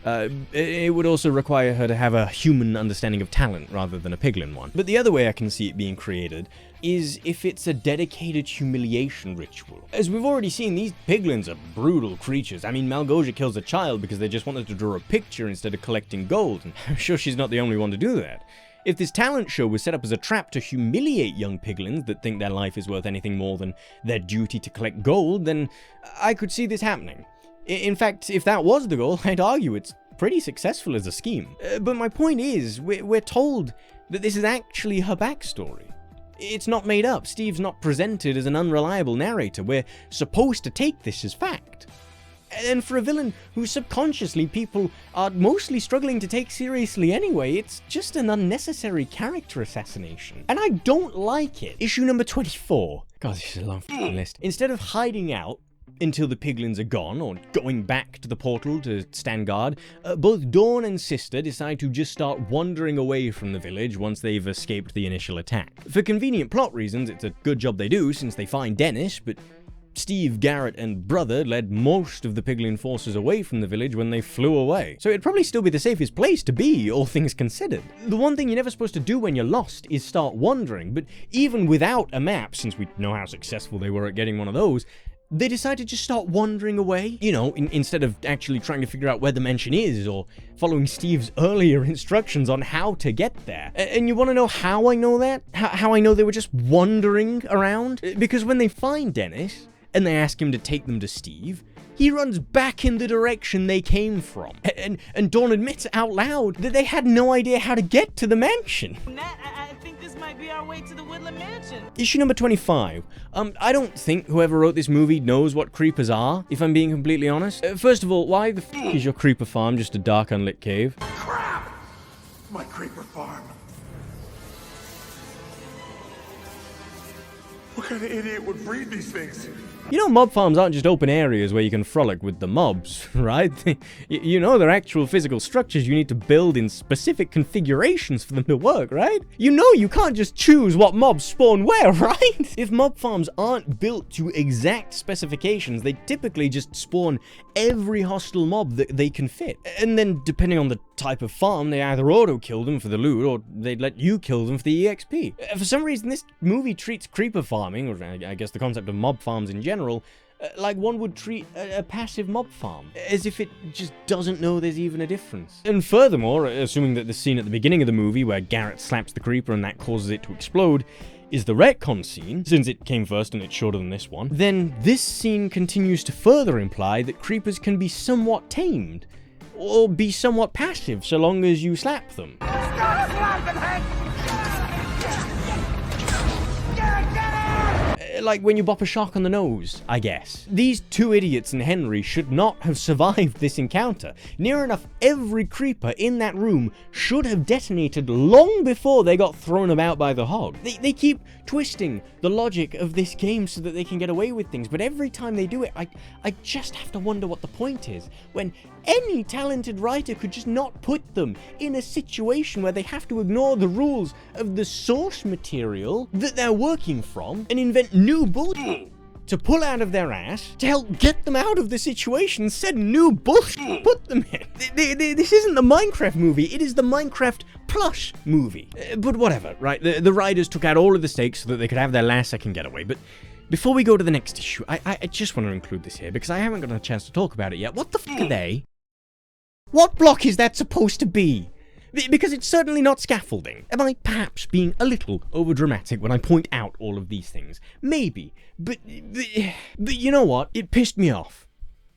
It would also require her to have a human understanding of talent rather than a piglin one. But the other way I can see it being created is if it's a dedicated humiliation ritual. As we've already seen, these piglins are brutal creatures. I mean, Malgosia kills a child because they just wanted to draw a picture instead of collecting gold, and I'm sure she's not the only one to do that. If this talent show was set up as a trap to humiliate young piglins that think their life is worth anything more than their duty to collect gold, then I could see this happening. In fact, if that was the goal, I'd argue it's pretty successful as a scheme. But my point is, we're told that this is actually her backstory. It's not made up. Steve's not presented as an unreliable narrator. We're supposed to take this as fact. And for a villain who subconsciously people are mostly struggling to take seriously anyway, it's just an unnecessary character assassination. And I don't like it. Issue number 24. God, this is a long list. Instead of hiding out until the piglins are gone, or going back to the portal to stand guard, both Dawn and Sister decide to just start wandering away from the village once they've escaped the initial attack. For convenient plot reasons, it's a good job they do, since they find Dennis, but Steve, Garrett, and Brother led most of the piglin forces away from the village when they flew away. So it'd probably still be the safest place to be, all things considered. The one thing you're never supposed to do when you're lost is start wandering, but even without a map, since we know how successful they were at getting one of those, they decide to just start wandering away. You know, instead of actually trying to figure out where the mansion is, or following Steve's earlier instructions on how to get there. And you want to know how I know that? How I know they were just wandering around? Because when they find Dennis, and they ask him to take them to Steve, he runs back in the direction they came from. And Dawn admits out loud that they had no idea how to get to the mansion. Nat, I think this might be our way to the Woodland Mansion. Issue number 25. I don't think whoever wrote this movie knows what creepers are, if I'm being completely honest. First of all, why the f*** is your creeper farm just a dark, unlit cave? Crap! My creeper farm. What kind of idiot would breed these things? You know, mob farms aren't just open areas where you can frolic with the mobs, right? You know they're actual physical structures you need to build in specific configurations for them to work, right? You know you can't just choose what mobs spawn where, right? If mob farms aren't built to exact specifications, they typically just spawn every hostile mob that they can fit. And then, depending on the type of farm, they either auto-kill them for the loot, or they'd let you kill them for the EXP. For some reason, this movie treats creeper farming, or I guess the concept of mob farms in general, like one would treat a passive mob farm, as if it just doesn't know there's even a difference. And furthermore, assuming that the scene at the beginning of the movie where Garrett slaps the creeper and that causes it to explode is the retcon scene, since it came first and it's shorter than this one, then this scene continues to further imply that creepers can be somewhat tamed, or be somewhat passive so long as you slap them. Like when you bop a shark on the nose, I guess. These two idiots and Henry should not have survived this encounter. Near enough every creeper in that room should have detonated long before they got thrown about by the hog. They keep twisting the logic of this game so that they can get away with things, but every time they do it, I just have to wonder what the point is, when any talented writer could just not put them in a situation where they have to ignore the rules of the source material that they're working from and invent new bullshit to pull out of their ass to help get them out of the situation, said new bullshit put them in. This isn't the Minecraft movie, it is the Minecraft Plus movie. But whatever, right? The writers took out all of the stakes so that they could have their last second getaway, but before we go to the next issue, I just want to include this here because I haven't gotten a chance to talk about it yet. What the f*** are they? What block is that supposed to be? Because it's certainly not scaffolding. Am I perhaps being a little overdramatic when I point out all of these things? Maybe. But you know what? It pissed me off.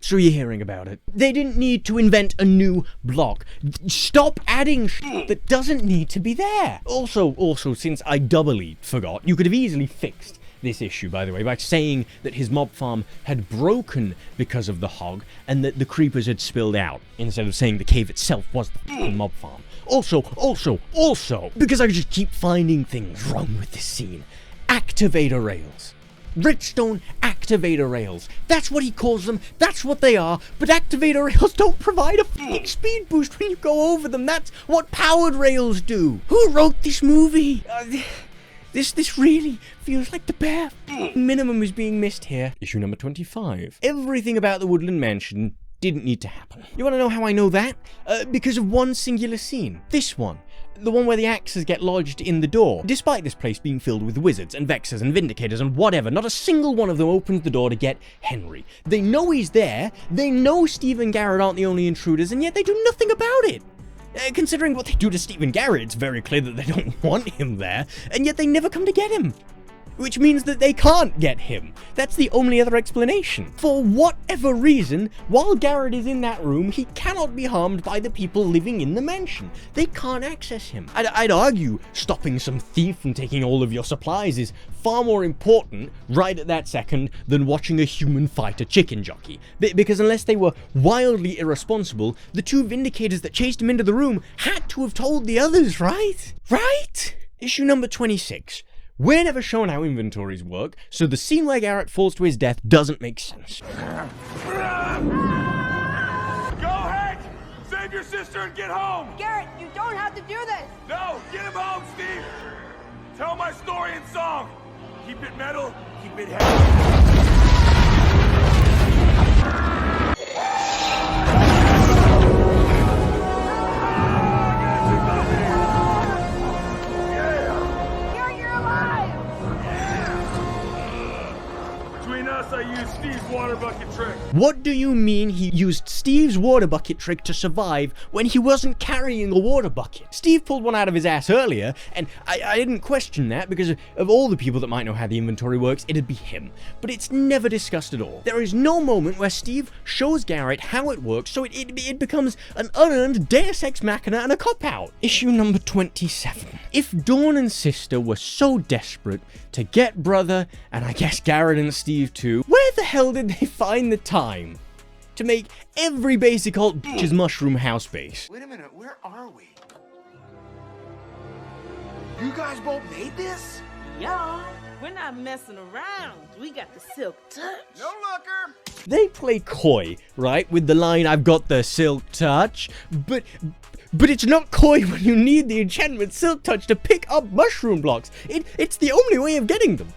So you're hearing about it. They didn't need to invent a new block. Stop adding shit that doesn't need to be there. Also, since I doubly forgot, you could have easily fixed this issue, by the way, by saying that his mob farm had broken because of the hog and that the creepers had spilled out, instead of saying the cave itself was the f***ing mob farm. Also, because I just keep finding things wrong with this scene. Activator rails. Redstone activator rails. That's what he calls them. That's what they are. But activator rails don't provide a f***ing speed boost when you go over them. That's what powered rails do. Who wrote this movie? This really feels like the bare minimum is being missed here. Issue number 25. Everything about the Woodland Mansion didn't need to happen. You want to know how I know that? Because of one singular scene. This one. The one where the axes get lodged in the door. Despite this place being filled with wizards and vexers and vindicators and whatever, not a single one of them opens the door to get Henry. They know he's there, they know Steve and Garrett aren't the only intruders, and yet they do nothing about it. Considering what they do to Steve and Garrett, it's very clear that they don't want him there, and yet they never come to get him. Which means that they can't get him. That's the only other explanation. For whatever reason, while Garrett is in that room, he cannot be harmed by the people living in the mansion. They can't access him. I'd argue stopping some thief from taking all of your supplies is far more important right at that second than watching a human fight a chicken jockey. Because unless they were wildly irresponsible, the two vindicators that chased him into the room had to have told the others, right? Right? Issue number 26. We're never shown how inventories work, so the scene where Garrett falls to his death doesn't make sense. Go ahead! Save your sister and get home! Garrett, you don't have to do this! No! Get him home, Steve! Tell my story in song! Keep it metal, keep it heavy. I used Steve's water bucket trick. What do you mean he used Steve's water bucket trick to survive when he wasn't carrying a water bucket? Steve pulled one out of his ass earlier, and I didn't question that because of all the people that might know how the inventory works, it'd be him. But it's never discussed at all. There is no moment where Steve shows Garrett how it works, so it becomes an unearned Deus Ex Machina and a cop-out. Issue number 27. If Dawn and sister were so desperate to get brother, and I guess Garrett and Steve too, where the hell did they find the time to make every basic alt bitch's mushroom house base? Wait a minute, where are we? You guys both made this? Y'all, we're not messing around. We got the silk touch. No looker. They play coy, right, with the line, I've got the silk touch, but it's not coy when you need the enchantment silk touch to pick up mushroom blocks. It's the only way of getting them.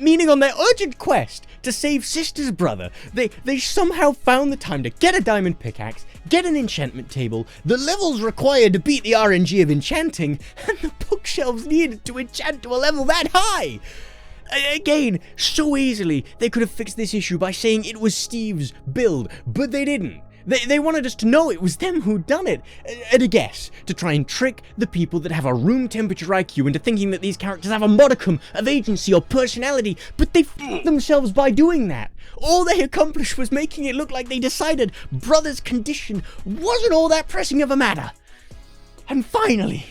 Meaning on their urgent quest to save sister's brother, they somehow found the time to get a diamond pickaxe, get an enchantment table, the levels required to beat the RNG of enchanting, and the bookshelves needed to enchant to a level that high. Again, so easily they could have fixed this issue by saying it was Steve's build, but they didn't. They wanted us to know it was them who'd done it, at a guess, to try and trick the people that have a room temperature IQ into thinking that these characters have a modicum of agency or personality, but they f***ed themselves by doing that. All they accomplished was making it look like they decided brother's condition wasn't all that pressing of a matter. And finally,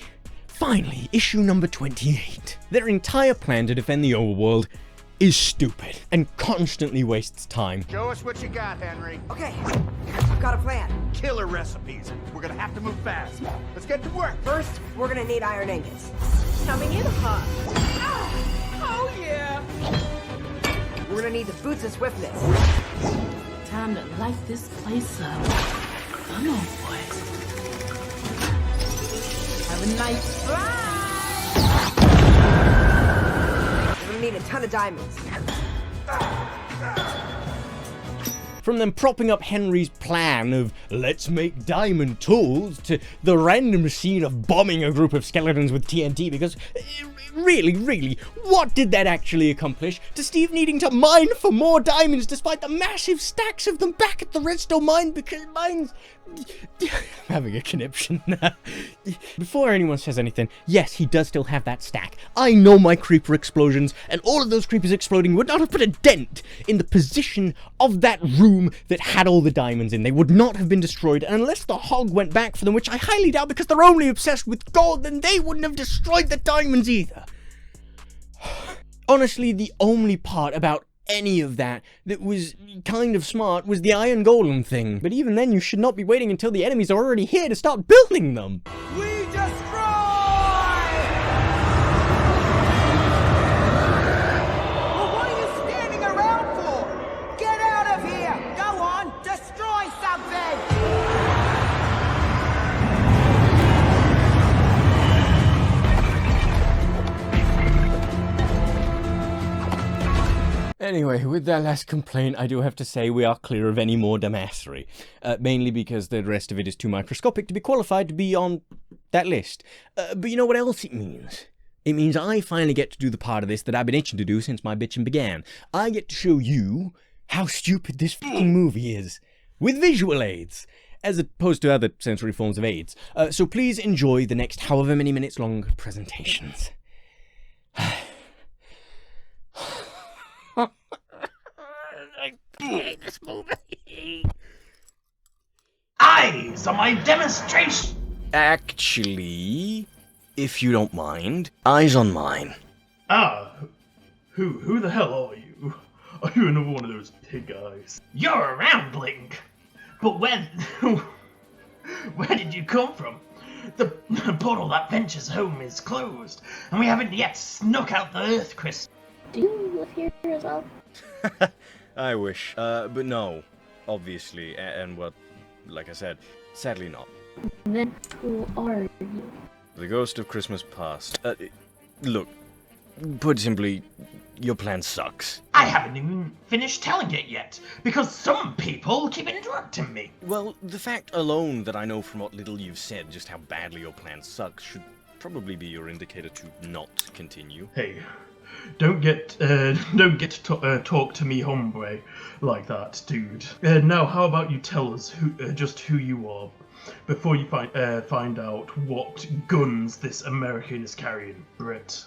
issue number 28. Their entire plan to defend the overworld is stupid and constantly wastes time. Show us what you got, Henry. Okay, I've got a plan. Killer recipes. We're gonna have to move fast. Let's get to work. First, we're gonna need iron ingots. Coming in hot. Oh yeah. We're gonna need the boots of swiftness. Time to light this place up. Come on, boys. Have a nice fly. We're gonna need a ton of diamonds. From them propping up Henry's plan of let's make diamond tools to the random scene of bombing a group of skeletons with TNT, because really, what did that actually accomplish? To Steve needing to mine for more diamonds despite the massive stacks of them back at the redstone mine because mine's having a conniption. Before anyone says anything, yes, he does still have that stack. I know my creeper explosions and all of those creepers exploding would not have put a dent in the position of that room room that had all the diamonds in. They would not have been destroyed unless the hog went back for them, which I highly doubt because they're only obsessed with gold, then they wouldn't have destroyed the diamonds either. Honestly, the only part about any of that was kind of smart was the iron golem thing. But even then, you should not be waiting until the enemies are already here to start building them. We destroy! Well, what are you standing around for? Get out of here! Go on, destroy something! Anyway, with that last complaint, I do have to say we are clear of any more dumbassery. Mainly because the rest of it is too microscopic to be qualified to be on that list. But you know what else it means? It means I finally get to do the part of this that I've been itching to do since my bitching began. I get to show you how stupid this fucking movie is. With visual aids. As opposed to other sensory forms of aids. So please enjoy the next however many minutes long presentations. I hate this movie. Eyes on my demonstration. Actually, if you don't mind, eyes on mine. Ah, who the hell are you? Are you another one of those pig eyes? You're a roundling. But where did you come from? The portal that ventures home is closed, and we haven't yet snuck out the Earth crystal. Do you live here as well? I wish. But no. Obviously. And well, like I said, sadly not. Then who are you? The ghost of Christmas past. Look. Put simply, your plan sucks. I haven't even finished telling it yet, because some people keep interrupting me. Well, the fact alone that I know from what little you've said just how badly your plan sucks should probably be your indicator to not continue. Hey. Don't get to talk to me, hombre, like that, dude. Now, how about you tell us just who you are, before you find out what guns this American is carrying, Brett.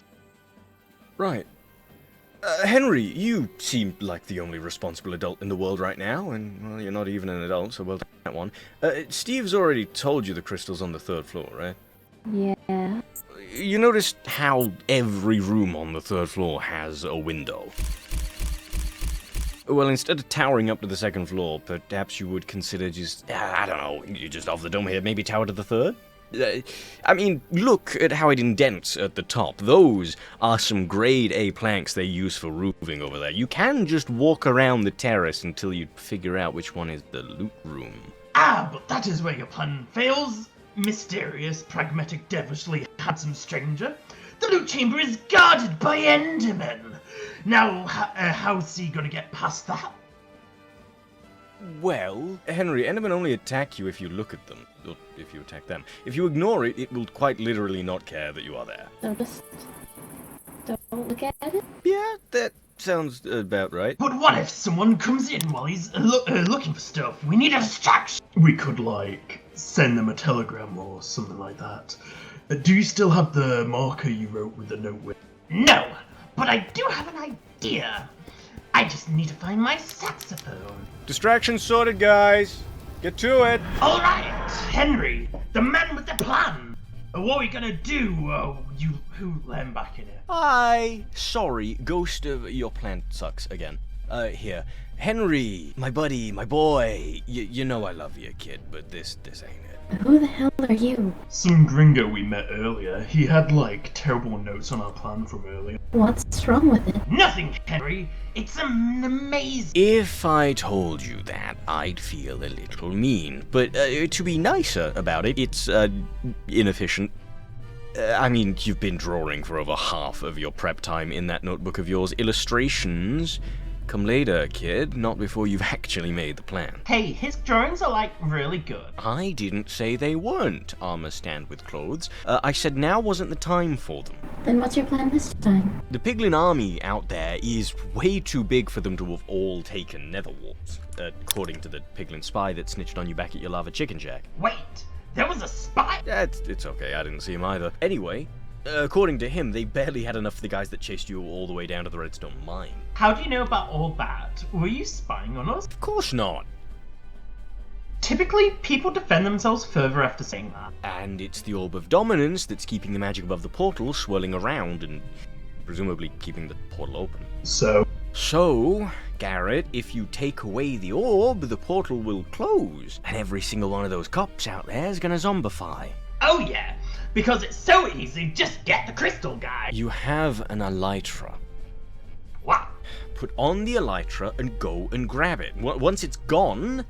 Right. Henry, you seem like the only responsible adult in the world right now, and, well, you're not even an adult, so well done that one. Steve's already told you the crystal's on the 3rd floor, right? Yeah. You noticed how every room on the 3rd floor has a window? Well, instead of towering up to the 2nd floor, perhaps you would consider just, I don't know, you're just off the dome here, maybe tower to the 3rd? I mean, look at how it indents at the top. Those are some grade A planks they use for roofing over there. You can just walk around the terrace until you figure out which one is the loot room. Ah, but that is where your plan fails. Mysterious, pragmatic, devilishly handsome stranger. The loot chamber is guarded by Endermen. Now, how's he gonna get past that? Well, Henry, Endermen only attack you if you look at them, or if you attack them. If you ignore it, it will quite literally not care that you are there. So just don't look at it? Yeah, that sounds about right. But what if someone comes in while he's looking for stuff? We need a distraction. We could, like, send them a telegram or something like that. Do you still have the marker you wrote with the note with? No, but I do have an idea. I just need to find my saxophone. Distraction sorted, guys. Get to it. All right, Henry, the man with the plan. What are we gonna do? Who let him back in here? Hi. Sorry, ghost of your plan sucks again. Here. Henry, my buddy, my boy. You know I love you, kid, but this ain't it. Who the hell are you? Some gringo we met earlier. He had, like, terrible notes on our plan from earlier. What's wrong with it? Nothing, Henry. It's an amazing... If I told you that, I'd feel a little mean. But to be nicer about it, it's inefficient. I mean, you've been drawing for over half of your prep time in that notebook of yours. Illustrations come later, kid, not before you've actually made the plan. Hey, his drawings are, like, really good. I didn't say they weren't, armor stand with clothes. I said now wasn't the time for them. Then what's your plan this time? The Piglin army out there is way too big for them to have all taken Netherwalls, according to the Piglin spy that snitched on you back at your lava chicken shack. Wait, there was a spy? It's okay, I didn't see him either. Anyway, According to him, they barely had enough for the guys that chased you all the way down to the Redstone mine. How do you know about all that? Were you spying on us? Of course not. Typically, people defend themselves further after saying that. And it's the Orb of Dominance that's keeping the magic above the portal swirling around and presumably keeping the portal open. So, Garrett, if you take away the orb, the portal will close, and every single one of those cops out there is gonna zombify. Oh yeah, because it's so easy, just get the crystal guy. You have an elytra. What? Put on the elytra and go and grab it. Once it's gone,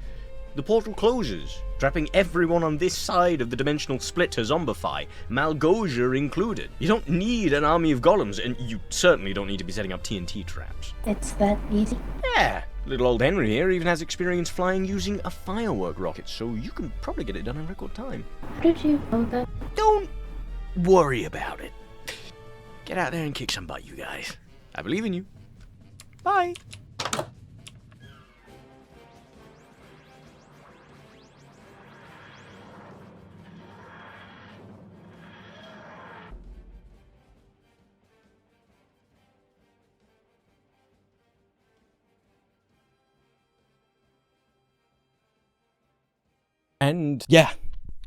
the portal closes, trapping everyone on this side of the dimensional split to zombify, Malgosia included. You don't need an army of golems, and you certainly don't need to be setting up TNT traps. It's that easy. Yeah, little old Henry here even has experience flying using a firework rocket, so you can probably get it done in record time. How did you know that? Don't worry about it. Get out there and kick some butt, you guys. I believe in you. Bye. And yeah,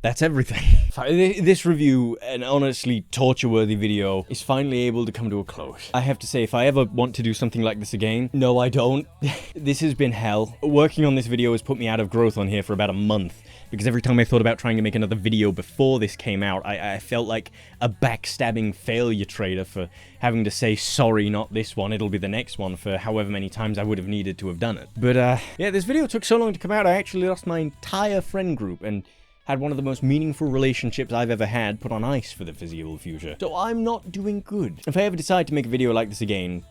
that's everything. This review, an honestly torture-worthy video, is finally able to come to a close. I have to say, if I ever want to do something like this again, no I don't. This has been hell. Working on this video has put me out of growth on here for about a month, because every time I thought about trying to make another video before this came out, I felt like a backstabbing failure trader for having to say, sorry, not this one, it'll be the next one, for however many times I would have needed to have done it. But yeah, this video took so long to come out, I actually lost my entire friend group, and had one of the most meaningful relationships I've ever had put on ice for the foreseeable future. So I'm not doing good. If I ever decide to make a video like this again,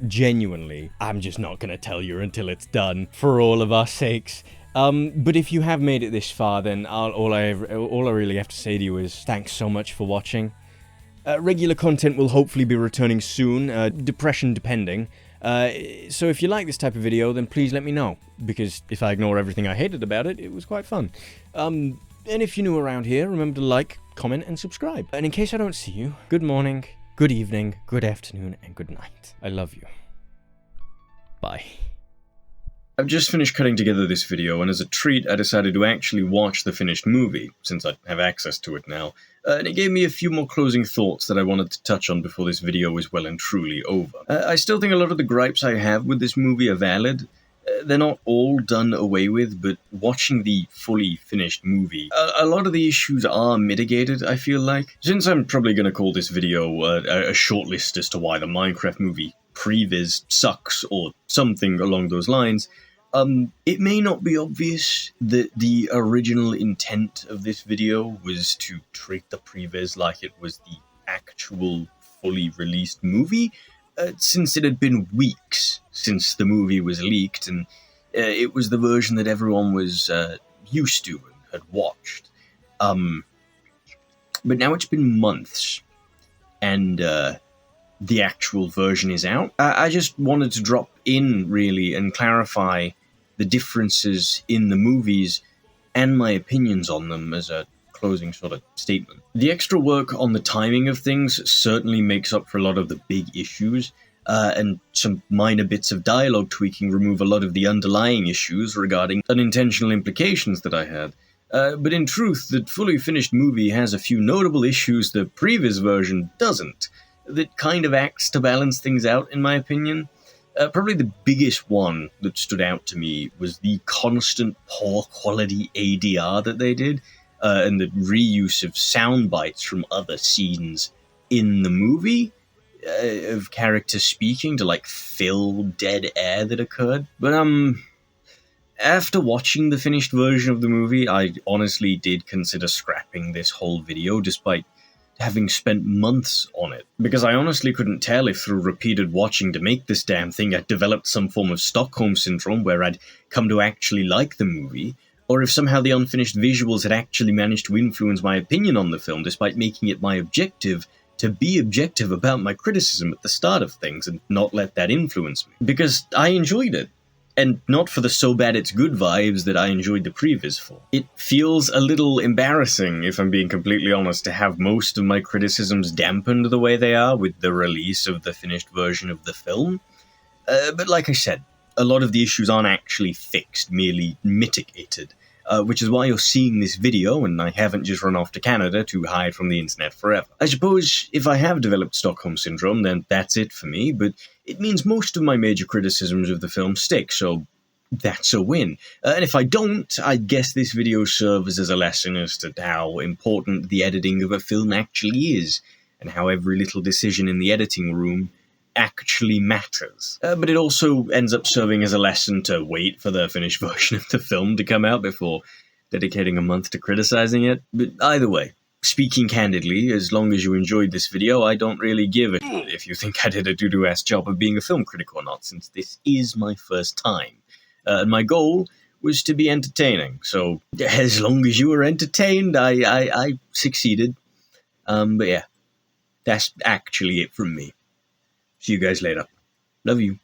genuinely, I'm just not gonna tell you until it's done, for all of our sakes. But if you have made it this far, then all I really have to say to you is thanks so much for watching. Regular content will hopefully be returning soon, depression depending. So if you like this type of video, then please let me know, because if I ignore everything I hated about it, it was quite fun. And if you're new around here, remember to like, comment, and subscribe. And in case I don't see you, good morning, good evening, good afternoon, and good night. I love you. Bye. I've just finished cutting together this video, and as a treat, I decided to actually watch the finished movie, since I have access to it now, and it gave me a few more closing thoughts that I wanted to touch on before this video is well and truly over. I still think a lot of the gripes I have with this movie are valid. They're not all done away with, but watching the fully finished movie, a lot of the issues are mitigated, I feel like. Since I'm probably going to call this video a shortlist as to why the Minecraft movie previs sucks, or something along those lines, it may not be obvious that the original intent of this video was to treat the previs like it was the actual fully released movie, since it had been weeks since the movie was leaked, and it was the version that everyone was used to and had watched. But now it's been months, and the actual version is out. I just wanted to drop in, really, and clarify the differences in the movies and my opinions on them as a closing sort of statement. The extra work on the timing of things certainly makes up for a lot of the big issues, and some minor bits of dialogue tweaking remove a lot of the underlying issues regarding unintentional implications that I had. But in truth, the fully finished movie has a few notable issues the previous version doesn't, that kind of acts to balance things out, in my opinion. Probably the biggest one that stood out to me was the constant poor quality ADR that they did, and the reuse of sound bites from other scenes in the movie, of characters speaking to, like, fill dead air that occurred. But, after watching the finished version of the movie, I honestly did consider scrapping this whole video, despite having spent months on it, because I honestly couldn't tell if through repeated watching to make this damn thing I'd developed some form of Stockholm Syndrome where I'd come to actually like the movie, or if somehow the unfinished visuals had actually managed to influence my opinion on the film despite making it my objective to be objective about my criticism at the start of things and not let that influence me. Because I enjoyed it. and not for the so bad it's good vibes that I enjoyed the previs for. It feels a little embarrassing, if I'm being completely honest, to have most of my criticisms dampened the way they are with the release of the finished version of the film. But like I said, a lot of the issues aren't actually fixed, merely mitigated. Which is why you're seeing this video, and I haven't just run off to Canada to hide from the internet forever. I suppose if I have developed Stockholm Syndrome, then that's it for me, but it means most of my major criticisms of the film stick, so that's a win. And if I don't, I guess this video serves as a lesson as to how important the editing of a film actually is, and how every little decision in the editing room actually matters. But it also ends up serving as a lesson to wait for the finished version of the film to come out before dedicating a month to criticizing it. But either way, speaking candidly, as long as you enjoyed this video, I don't really give a shit if you think I did a doo-doo-ass job of being a film critic or not, since this is my first time. And my goal was to be entertaining, so as long as you were entertained, I succeeded. But yeah, that's actually it from me. See you guys later. Love you.